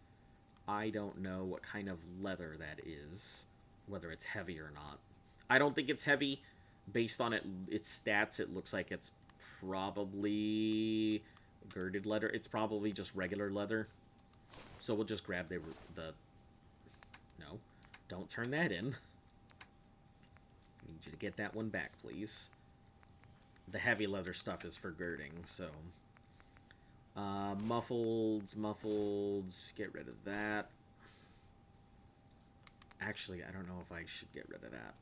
I don't know what kind of leather that is. Whether it's heavy or not. I don't think it's heavy. Based on its stats, it looks like it's probably girded leather. It's probably just regular leather. So we'll just grab the no, don't turn that in. I need you to get that one back, please. The heavy leather stuff is for girding, so muffled, get rid of that. Actually, I don't know if I should get rid of that.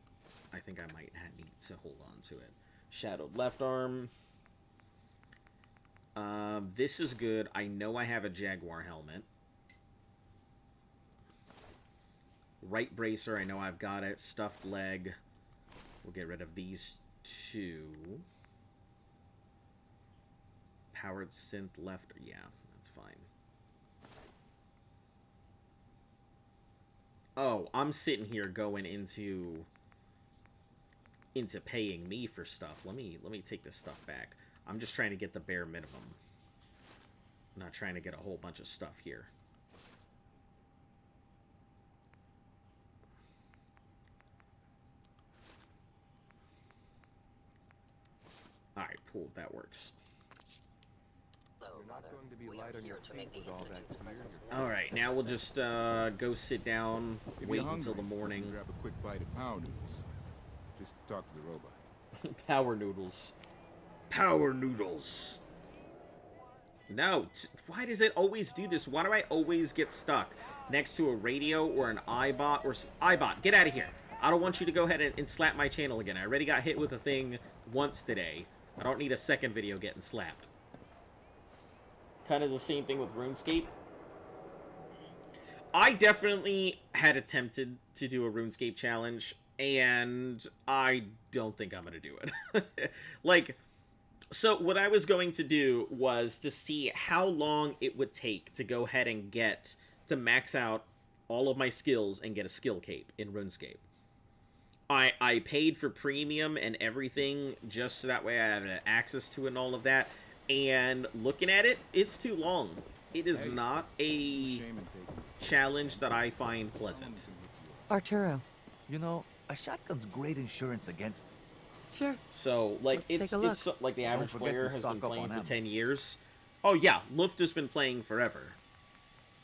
I think I might need to hold on to it. Shadowed left arm. This is good. I know I have a Jaguar helmet. Right bracer, I know I've got it. Stuffed leg. We'll get rid of these two. Powered synth left. Yeah, that's fine. Oh, I'm sitting here going into paying me for stuff. Let me take this stuff back. I'm just trying to get the bare minimum. I'm not trying to get a whole bunch of stuff here. Alright, cool, that works. You're not going to be light on your feet with all that gear. Alright, now we'll just go sit down, If wait you're hungry, until the you morning. can grab a quick bite of power noodles. Just talk to the robot. Power noodles. Power noodles. No, why does it always do this? Why do I always get stuck next to a radio or an iBot or iBot? Get out of here. I don't want you to go ahead and slap my channel again. I already got hit with a thing once today. I don't need a second video getting slapped. Kind of the same thing with RuneScape. I definitely had attempted to do a RuneScape challenge, and I don't think I'm going to do it. Like, so what I was going to do was to see how long it would take to go ahead and get to max out all of my skills and get a skill cape in RuneScape. I paid for premium and everything just so that way I have access to it and all of that. And looking at it, it's too long. It is not a challenge that I find pleasant. Arturo. You know, a shotgun's great insurance against... Sure. So, like, Let's take a look. it's like the average forget player to has stock been up playing on for ammo. 10 years. Oh yeah, Luft has been playing forever.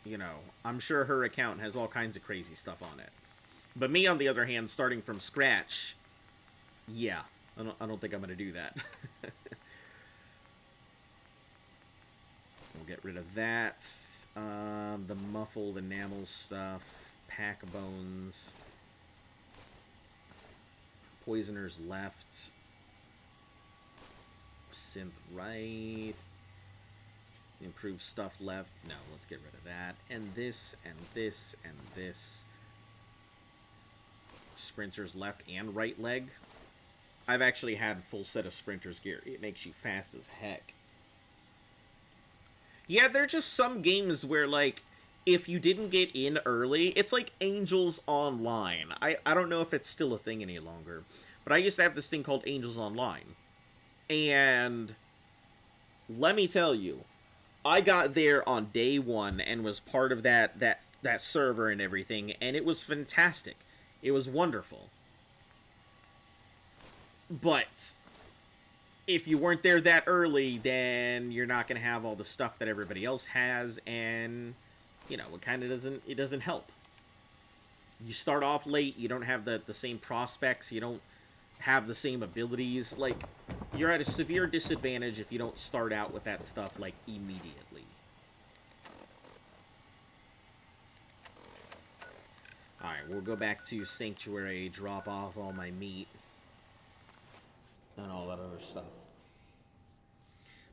You know, I'm sure her account has all kinds of crazy stuff on it. But me, on the other hand, starting from scratch, yeah, I don't think I'm going to do that. We'll get rid of that. The muffled enamel stuff. Pack of bones. Poisoners left. Synth right. Improved stuff left. No, let's get rid of that. And this, and this, and this. Sprinters left and right leg. I've actually had full set of sprinters gear. It makes you fast as heck. Yeah, there are just some games where, like, if you didn't get in early, it's like Angels Online. I don't know if it's still a thing any longer, but I used to have this thing called Angels Online. And let me tell you, I got there on day one and was part of that server and everything, and it was fantastic. It was wonderful. But if you weren't there that early, then you're not going to have all the stuff that everybody else has, and, you know, it kind of doesn't help. You start off late, you don't have the same prospects, you don't have the same abilities. Like, you're at a severe disadvantage if you don't start out with that stuff, like, immediately. Alright, we'll go back to Sanctuary, drop off all my meat, and all that other stuff.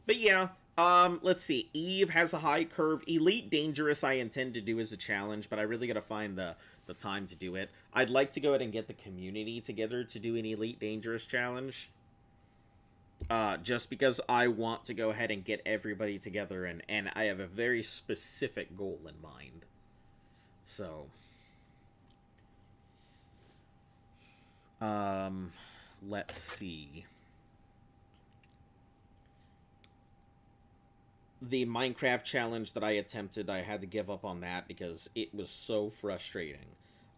But yeah, let's see. Eve has a high curve. Elite Dangerous I intend to do as a challenge, but I really gotta find the time to do it. I'd like to go ahead and get the community together to do an Elite Dangerous challenge. Just because I want to go ahead and get everybody together, and I have a very specific goal in mind. So, let's see. The Minecraft challenge that I attempted, I had to give up on that because it was so frustrating.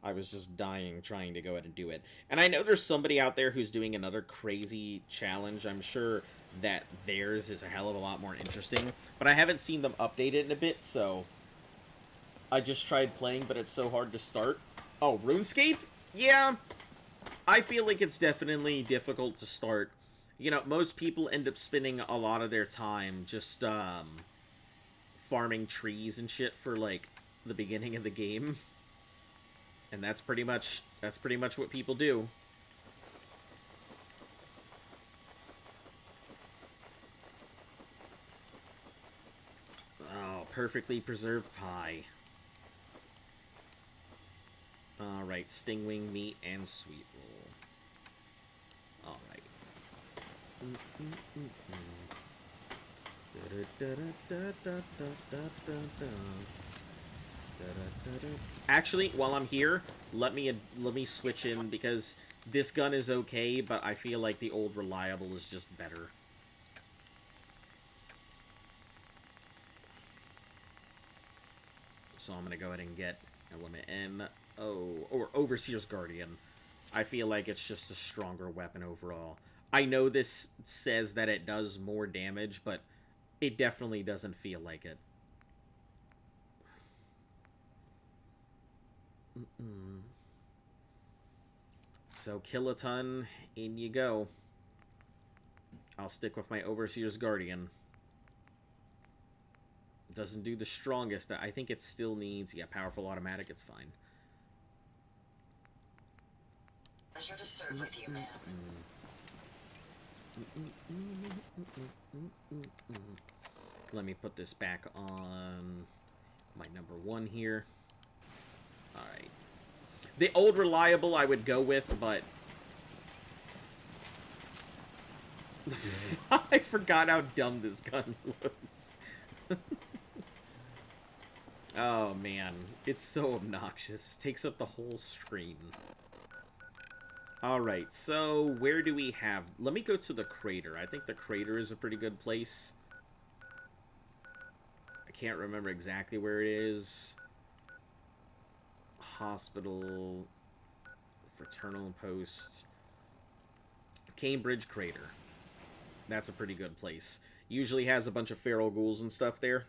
I was just dying trying to go ahead and do it. And I know there's somebody out there who's doing another crazy challenge. I'm sure that theirs is a hell of a lot more interesting. But I haven't seen them update it in a bit, so I just tried playing, but it's so hard to start. Oh, RuneScape? Yeah, I feel like it's definitely difficult to start. You know, most people end up spending a lot of their time just, farming trees and shit for, like, the beginning of the game. And that's pretty much what people do. Oh, perfectly preserved pie. Alright, stingwing, meat, and sweet roll. Alright. Actually, while I'm here, let me switch in, because this gun is okay, but I feel like the old reliable is just better. So I'm gonna go ahead and get Element N-O, or Overseer's Guardian. I feel like it's just a stronger weapon overall. I know this says that it does more damage, but it definitely doesn't feel like it. So, Kiloton, in you go. I'll stick with my Overseer's Guardian. Doesn't do the strongest. I think it still needs, yeah, powerful automatic, it's fine. Pleasure to serve with you, ma'am. Let me put this back on my number 1 here. Alright. The old reliable I would go with, but I forgot how dumb this gun was. Oh man, it's so obnoxious. Takes up the whole screen. Alright, so where do we have... Let me go to the crater. I think the crater is a pretty good place. I can't remember exactly where it is. Hospital... Fraternal Post... Cambridge Crater. That's a pretty good place. Usually has a bunch of feral ghouls and stuff there.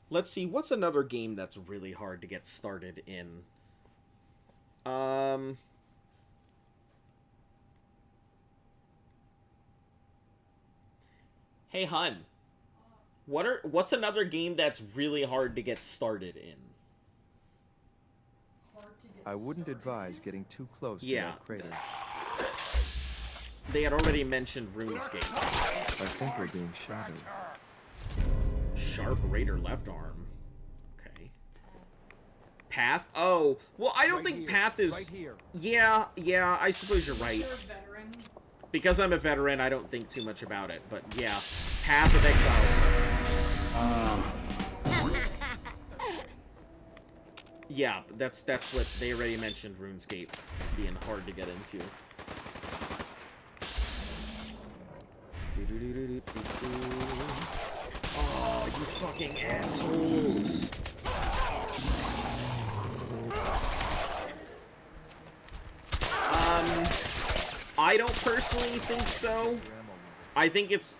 Let's see, what's another game that's really hard to get started in? Hey, hun. What's another game that's really hard to get started in? Hard to get I wouldn't started. advise getting too close to Yeah. that crater. They had already mentioned RuneScape. I think we're being shadowed. Sharp Raider left arm. Okay. Path? Oh, well, I don't think Path is... Right here. Yeah, I suppose you're right. You're a veteran. Because I'm a veteran, I don't think too much about it. But yeah, Path of Exiles. Yeah, that's what they already mentioned. RuneScape being hard to get into. Oh, you fucking assholes! I don't personally think so. I think it's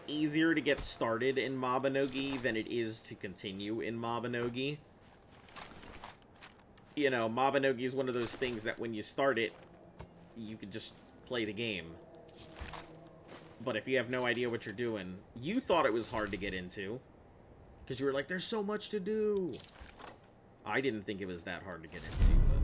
easier to get started in Mabinogi than it is to continue in Mabinogi. You know, Mabinogi is one of those things that when you start it, you can just play the game. But if you have no idea what you're doing, you thought it was hard to get into. Because you were like, there's so much to do. I didn't think it was that hard to get into, but...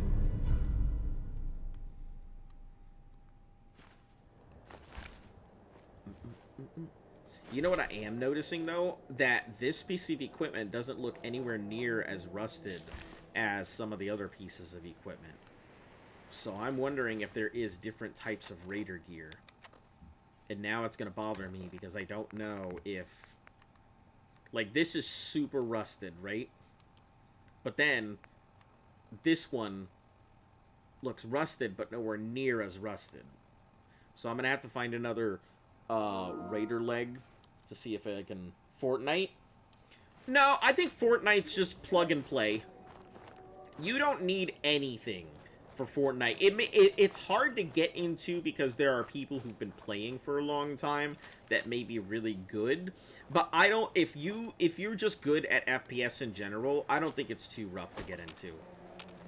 You know what I am noticing, though? That this piece of equipment doesn't look anywhere near as rusted as some of the other pieces of equipment. So I'm wondering if there is different types of Raider gear. And now it's going to bother me because I don't know if... Like, this is super rusted, right? But then, this one looks rusted, but nowhere near as rusted. So I'm going to have to find another Raider leg to see if I can... Fortnite? No, I think Fortnite's just plug and play. You don't need anything for Fortnite. It's hard to get into because there are people who've been playing for a long time that may be really good. But I don't... If you're just good at FPS in general, I don't think it's too rough to get into.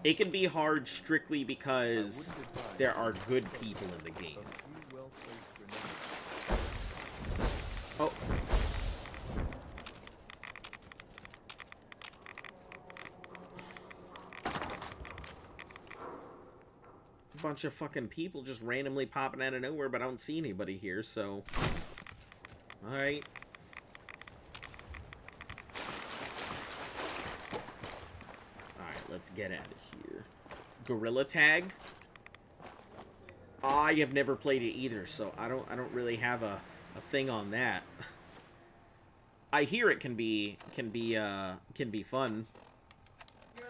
It can be hard strictly because there are good people in the game. Oh. Bunch of fucking people just randomly popping out of nowhere, but I don't see anybody here, so... Alright. Alright, let's get out of here. Gorilla Tag? I have never played it either, so I don't really have a thing on that. I hear it can be fun. You gotta,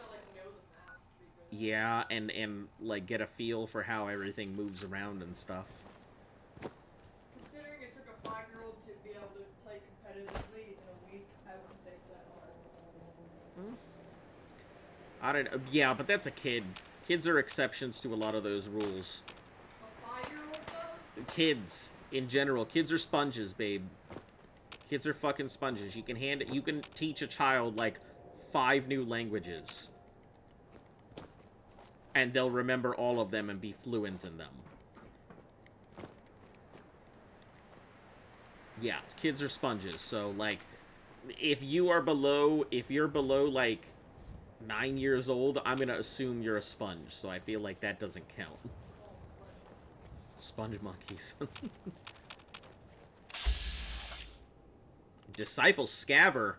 like, know the maps to be good. Yeah, and like get a feel for how everything moves around and stuff. Considering it took a 5-year-old to be able to play competitively in a week, I wouldn't say it's that hard. I don't know. Yeah, but that's a kid. Kids are exceptions to a lot of those rules. A 5-year-old though? Kids in general, kids are sponges, babe. Kids are fucking sponges. You can teach a child like 5 new languages. And they'll remember all of them and be fluent in them. Yeah, kids are sponges. So like if you're below like 9 years old, I'm gonna assume you're a sponge, so I feel like that doesn't count. Sponge monkeys. Disciple Scaver.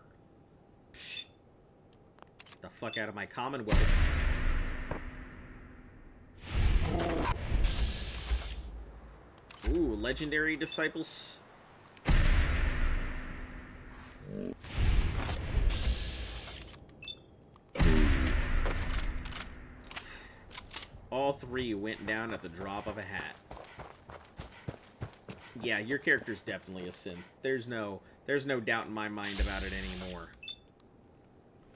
Psh. Get the fuck out of my Commonwealth. Ooh, legendary disciples. All three went down at the drop of a hat. Yeah, your character's definitely a synth. There's no doubt in my mind about it anymore.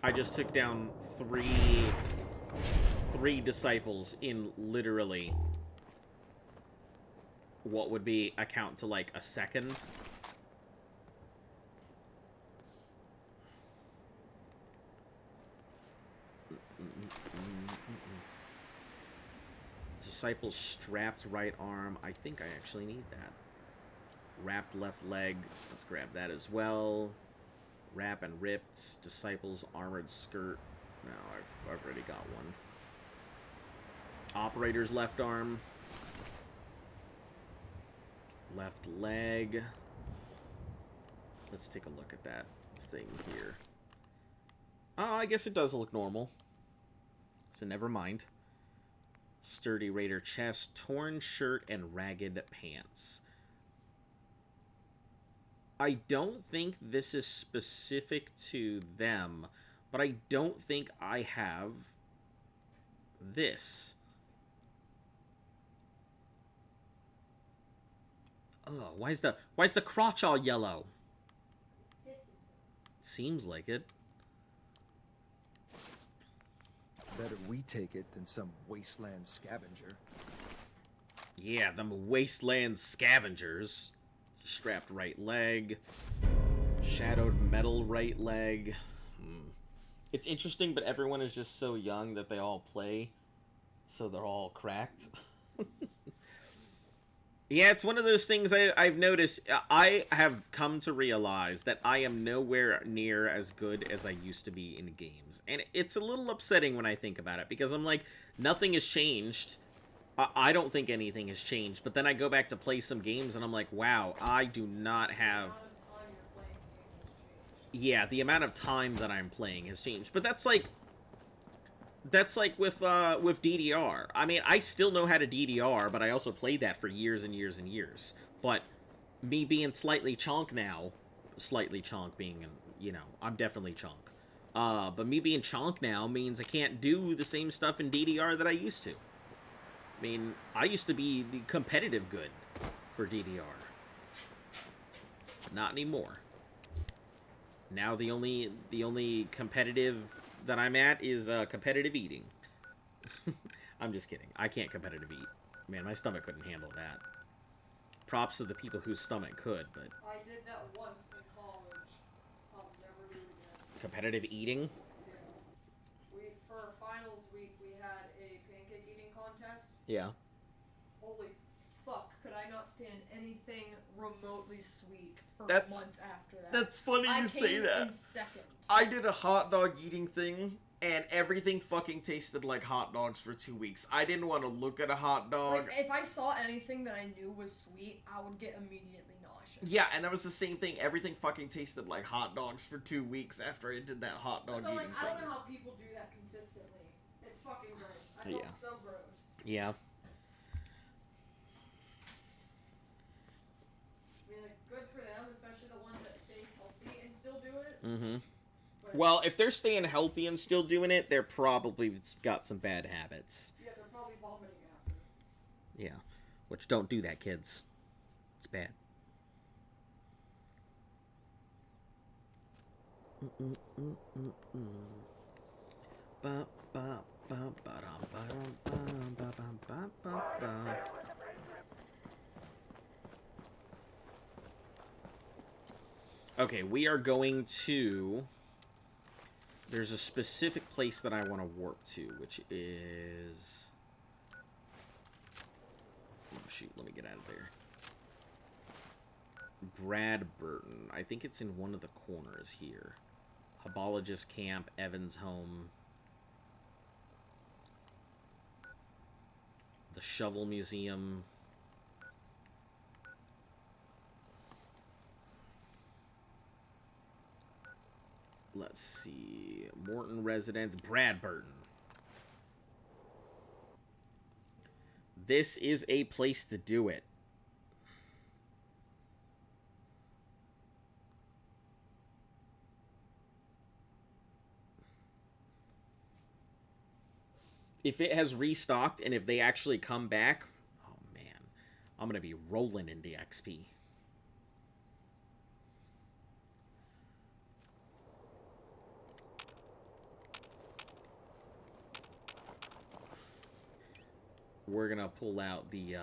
I just took down three disciples in literally what would be account to like a second. Disciples strapped right arm. I think I actually need that. Wrapped left leg. Let's grab that as well. Wrap and ripped. Disciples armored skirt. No, I've already got one. Operator's left arm. Left leg. Let's take a look at that thing here. Oh, I guess it does look normal. So never mind. Sturdy Raider chest, torn shirt, and ragged pants. I don't think this is specific to them, but I don't think I have this. Oh, why is the crotch all yellow? Seems like it. Better we take it than some wasteland scavenger. Yeah, them wasteland scavengers. Strapped right leg. Shadowed metal right leg. It's interesting, but everyone is just so young that they all play. So they're all cracked. Yeah, it's one of those things I've noticed. I have come to realize that I am nowhere near as good as I used to be in games. And it's a little upsetting when I think about it, because I'm like, nothing has changed. I don't think anything has changed. But then I go back to play some games, and I'm like, wow, I do not have... Yeah, the amount of time that I'm playing has changed. But that's like with DDR. I mean, I still know how to DDR, but I also played that for years and years and years. But me being slightly chonk now, slightly chonk being, you know, I'm definitely chonk. But me being chonk now means I can't do the same stuff in DDR that I used to. I mean, I used to be the competitive good for DDR. Not anymore. Now the only competitive that I'm at is competitive eating. I'm just kidding. I can't competitive eat. Man, my stomach couldn't handle that. Props to the people whose stomach could, but... I did that once in college. I'll never do it again. Competitive eating? Yeah. For finals week, we had a pancake eating contest. Yeah. Holy fuck, could I not stand anything remotely sweet for That's- months after that? That's funny I you say came that. in second. I did a hot dog eating thing, and everything fucking tasted like hot dogs for 2 weeks. I didn't want to look at a hot dog. Like, if I saw anything that I knew was sweet, I would get immediately nauseous. Yeah, and that was the same thing. Everything fucking tasted like hot dogs for 2 weeks after I did that hot dog So, eating like, thing. I don't know how people do that consistently. It's fucking gross. I felt Yeah. so gross. Yeah. I mean, like, good for them, especially the ones that stay healthy and still do it. Mm-hmm. But, Well, if they're staying healthy and still doing it, they're probably got some bad habits. yeah, they're probably vomiting after. Yeah. Which, don't do that, kids. It's bad. Ba, ba, ba, ba-dum, ba-dum, ba-dum, ba-bum, ba, ba, ba. Okay, we are going to... There's a specific place that I want to warp to, which is... Oh, shoot, let me get out of there. Bradburton. I think it's in one of the corners here. Hebologist Camp, Evans Home. The Shovel Museum. Let's see. Morton Residence, Bradburton. This is a place to do it. If it has restocked and if they actually come back, oh man, I'm gonna be rolling into XP. We're gonna pull out the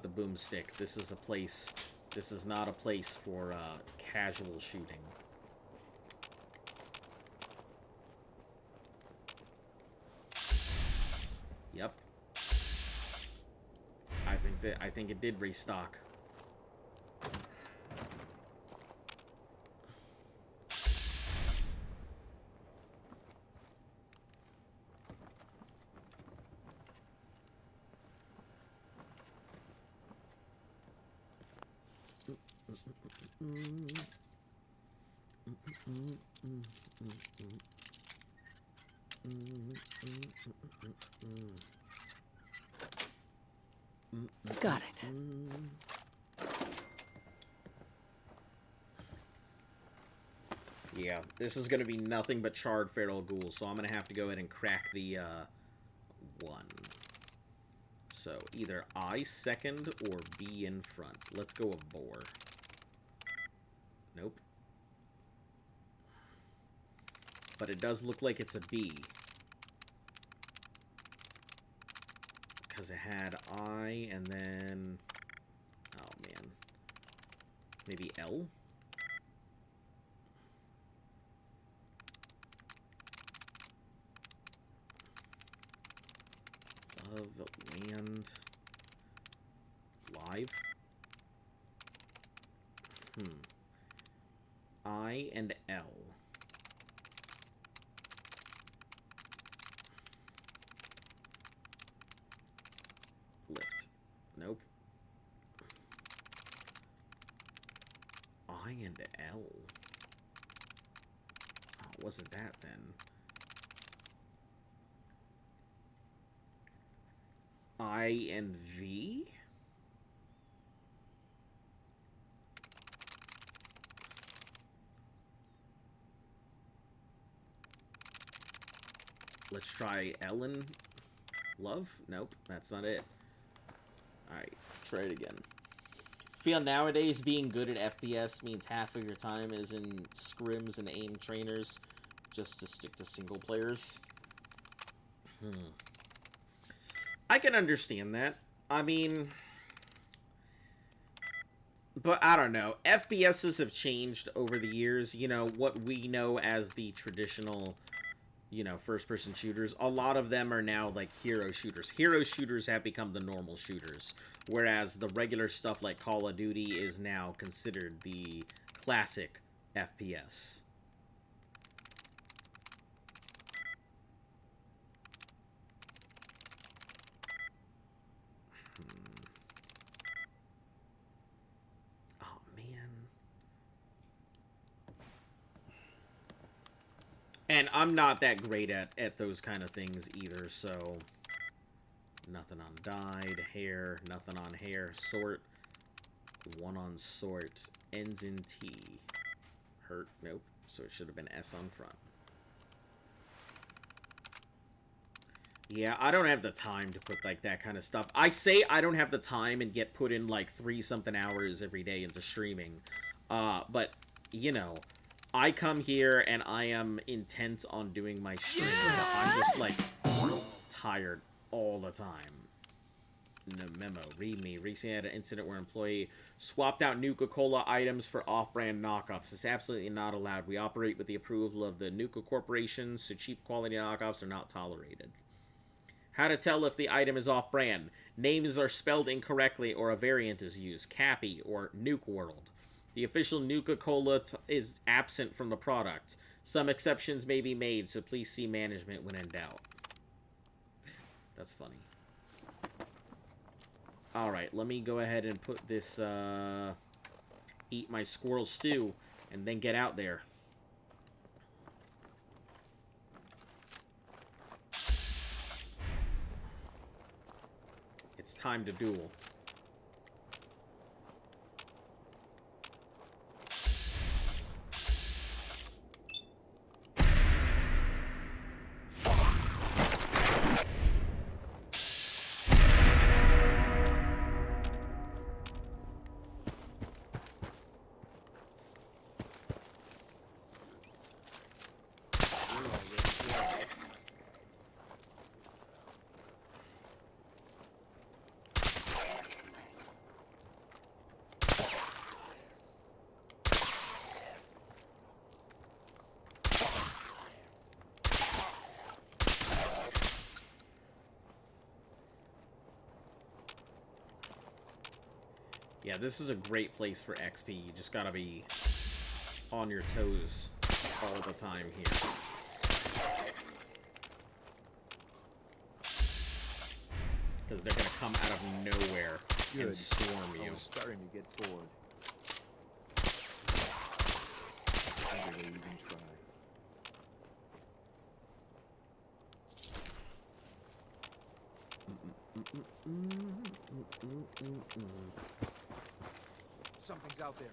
boomstick. This is a place. This is not a place for casual shooting. Yep. I think it did restock. Got it. Yeah, this is going to be nothing but charred feral ghouls, so I'm going to have to go ahead and crack the, one. So, either I second or B in front. Let's go with boar. Nope. But it does look like it's a B. Because it had I and then... Oh, man. Maybe L? Of land... Live? I and L. Lift. Nope. I and L. Oh, it wasn't that then. I and V? Let's try Ellen. Love? Nope, that's not it. Alright, try it again. Feel nowadays being good at FPS means half of your time is in scrims and aim trainers just to stick to single players. I can understand that. I mean... But I don't know. FPSs have changed over the years. You know, what we know as the traditional... you know, first-person shooters, a lot of them are now, like, hero shooters. Hero shooters have become the normal shooters, whereas the regular stuff like Call of Duty is now considered the classic FPS. Oh, man. And I'm not that great at those kind of things either, so... Nothing on dyed, hair, nothing on hair, sort, one on sort, ends in T. Hurt, nope, so it should have been S on front. Yeah, I don't have the time to put, like, that kind of stuff. I say I don't have the time and get put in, like, 3-something hours every day into streaming. But, you know... I come here and I am intent on doing my stream. Yeah! I'm just, like, tired all the time. No memo. Read me. Recently had an incident where an employee swapped out Nuka-Cola items for off-brand knockoffs. It's absolutely not allowed. We operate with the approval of the Nuka Corporation, so cheap quality knockoffs are not tolerated. How to tell if the item is off-brand. Names are spelled incorrectly or a variant is used. Cappy or Nuke World. The official Nuka-Cola is absent from the product. Some exceptions may be made, so please see management when in doubt. That's funny. Alright, let me go ahead and put this, eat my squirrel stew, and then get out there. It's time to duel. Yeah, this is a great place for XP. You just gotta be on your toes all the time here. Because they're gonna come out of nowhere and Good. swarm I you. was starting to get bored. I didn't even try. Something's out there.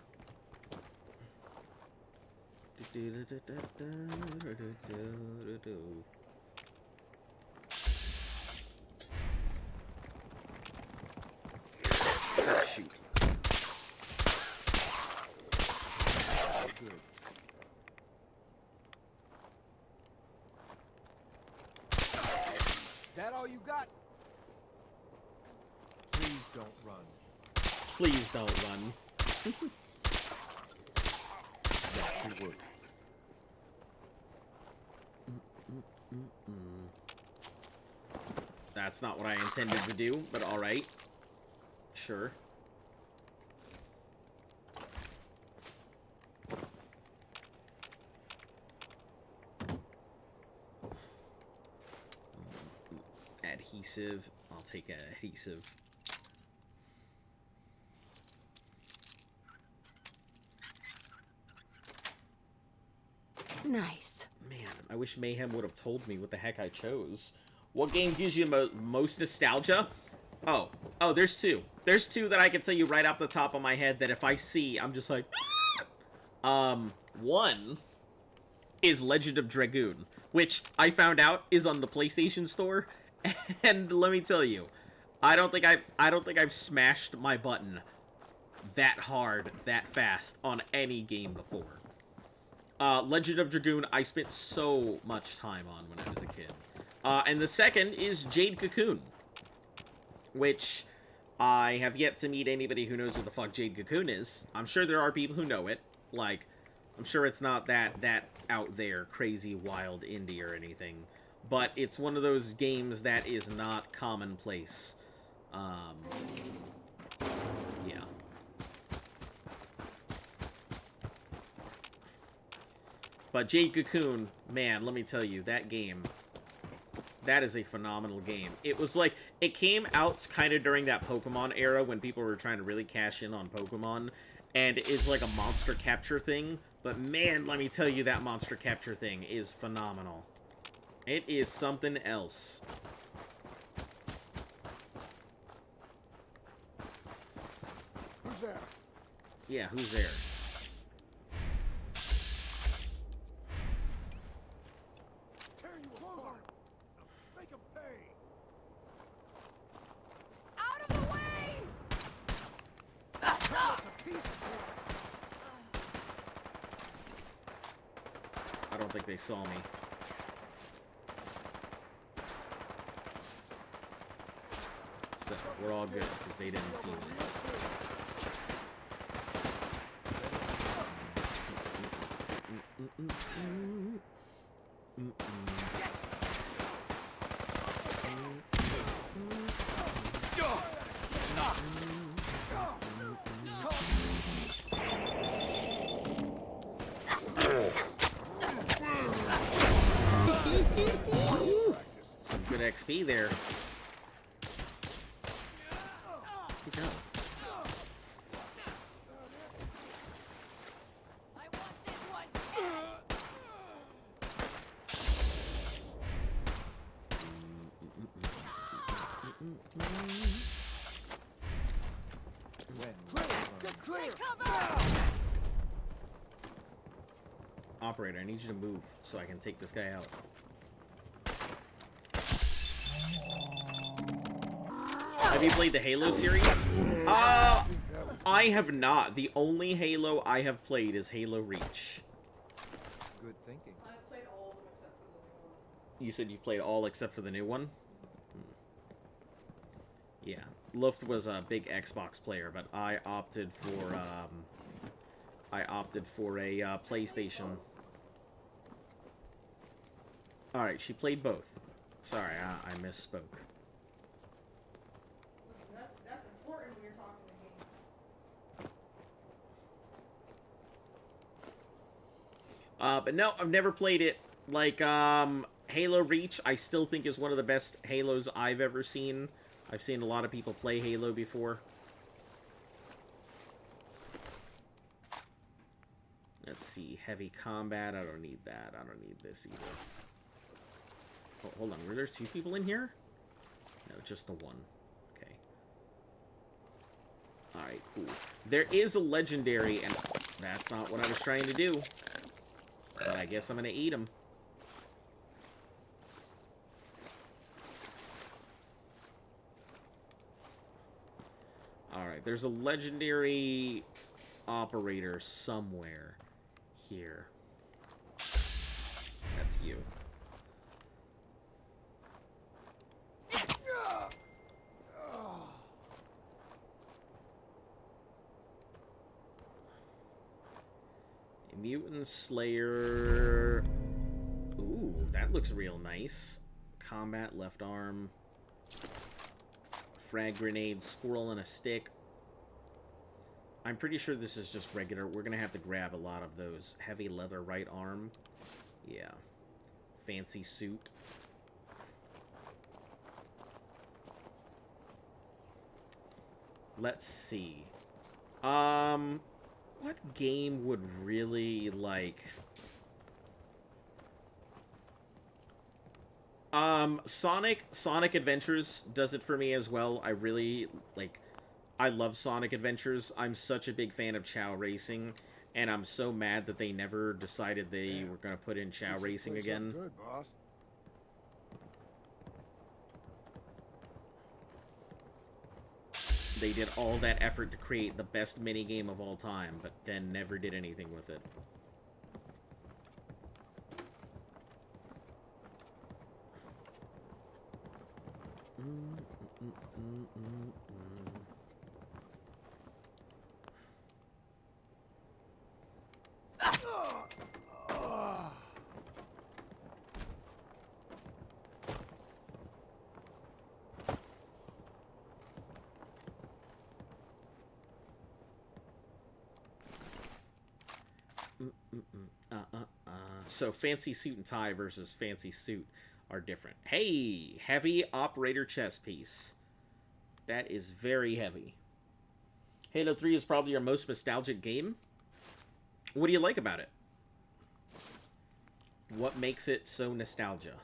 Shoot. Good. That all you got? Please don't run. Please don't run. That should work. That's not what I intended to do, but alright. Sure. Adhesive. I'll take adhesive. Nice. Man, I wish Mayhem would have told me what the heck I chose. What game gives you most nostalgia? Oh, there's two. There's two that I can tell you right off the top of my head that if I see, I'm just like, one is Legend of Dragoon, which I found out is on the PlayStation Store, and let me tell you, I don't think I've smashed my button that hard, that fast on any game before. Legend of Dragoon, I spent so much time on when I was a kid. And the second is Jade Cocoon, which I have yet to meet anybody who knows what the fuck Jade Cocoon is. I'm sure there are people who know it. Like, I'm sure it's not that out there, crazy, wild indie or anything. But it's one of those games that is not commonplace. Yeah. But Jade Cocoon, man, let me tell you, that game, that is a phenomenal game. It was like, it came out kind of during that Pokemon era when people were trying to really cash in on Pokemon, and it's like a monster capture thing, but man, let me tell you, that monster capture thing is phenomenal. It is something else. Who's there? Yeah, who's there? Tear you apart. Make him pay. Out of the way! Pieces here. I don't think they saw me. So, we're all good, because they didn't see me. Some good XP there. Good job. I want this one. Get clear. Operator, I need you to move so I can take this guy out. Have you played the Halo series? I have not. The only Halo I have played is Halo Reach. Good thinking. I've played all of them except for the new one. You said you played all except for the new one? Yeah. Luft was a big Xbox player, but I opted for a PlayStation. Alright, she played both. Sorry, I misspoke. Listen, that's important when you're talking to me. But no, I've never played it. Like, Halo Reach, I still think is one of the best Halos I've ever seen. I've seen a lot of people play Halo before. Let's see, heavy combat, I don't need that. I don't need this either. Oh, hold on, were there 2 people in here? No, just the one. Okay. Alright, cool. There is a legendary, and that's not what I was trying to do. But I guess I'm gonna eat him. Alright, there's a legendary operator somewhere here. That's you. Mutant Slayer. Ooh, that looks real nice. Combat, left arm. Frag grenade, squirrel and a stick. I'm pretty sure this is just regular. We're gonna have to grab a lot of those. Heavy leather right arm. Yeah. Fancy suit. Let's see. What game would really, like... Sonic Adventures does it for me as well. I really, like... I love Sonic Adventures. I'm such a big fan of Chow Racing, and I'm so mad that they never decided they were going to put in Chow Racing again. Good, boss. They did all that effort to create the best minigame of all time, but then never did anything with it. So fancy suit and tie versus fancy suit are different. Hey, heavy operator chest piece. That is very heavy. Halo 3 is probably your most nostalgic game. What do you like about it? What makes it so nostalgia?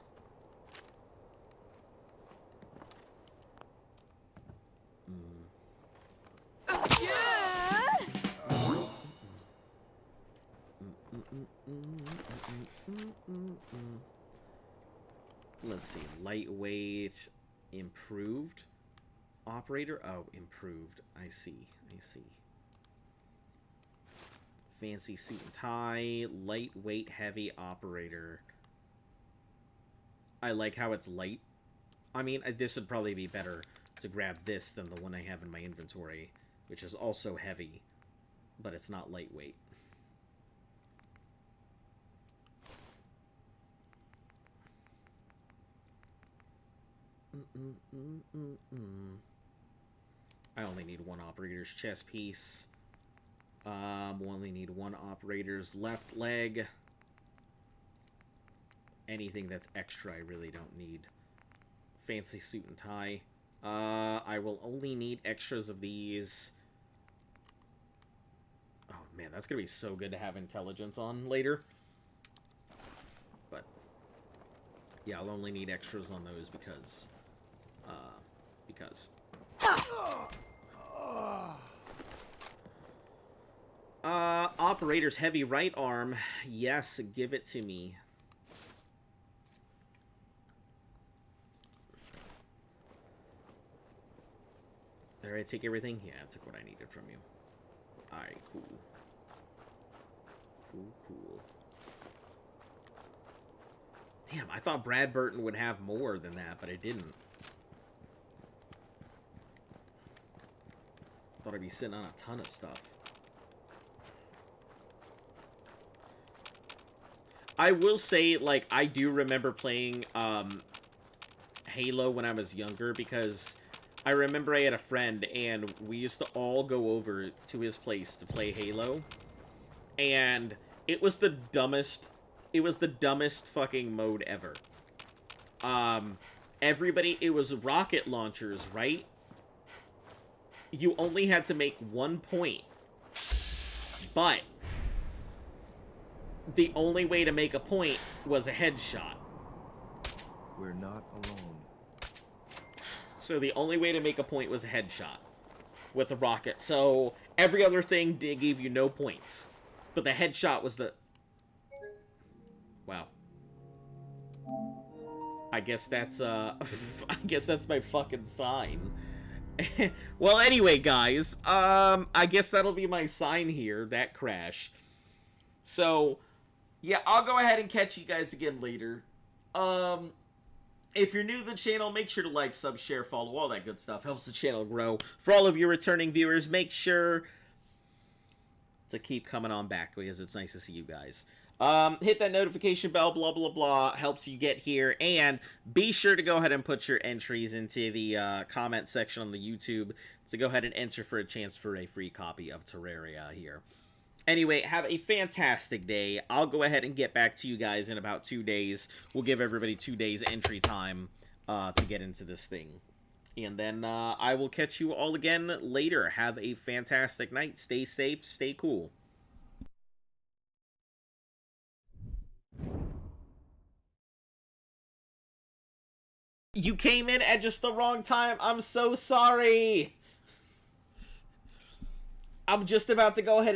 Let's see. Lightweight. Improved. Operator. Oh, improved. I see. I see. Fancy suit and tie. Lightweight, heavy operator. I like how it's light. I mean, this would probably be better to grab this than the one I have in my inventory, which is also heavy, but it's not lightweight. I only need one operator's chest piece. We only need one operator's left leg. Anything that's extra I really don't need. Fancy suit and tie. I will only need extras of these. Oh man, that's gonna be so good to have intelligence on later. But yeah, I'll only need extras on those because operator's heavy right arm. Yes, give it to me. Did I take everything? Yeah, I took what I needed from you. Alright, cool. Cool. Damn, I thought Brad Burton would have more than that, but it didn't. Thought I'd be sitting on a ton of stuff. I will say, like, I do remember playing Halo when I was younger, because I remember I had a friend, and we used to all go over to his place to play Halo. And It was the dumbest fucking mode ever. Everybody, it was rocket launchers, right? You only had to make 1 point. But the only way to make a point was a headshot. We're not alone. So the only way to make a point was a headshot with the rocket. So every other thing gave you no points. But the headshot was the... Wow. I guess that's, I guess that's my fucking sign. Well, anyway, guys, I guess that'll be my sign here, that crash. So, yeah, I'll go ahead and catch you guys again later. If you're new to the channel, make sure to like, sub, share, follow, all that good stuff. Helps the channel grow. For all of you returning viewers, make sure to keep coming on back because it's nice to see you guys. Hit that notification bell, blah, blah, blah, helps you get here, and be sure to go ahead and put your entries into the comment section on the YouTube to go ahead and enter for a chance for a free copy of Terraria here. Anyway, have a fantastic day. I'll go ahead and get back to you guys in about 2 days. We'll give everybody 2 days entry time to get into this thing. And then I will catch you all again later. Have a fantastic night. Stay safe. Stay cool. You came in at just the wrong time. I'm so sorry. I'm just about to go ahead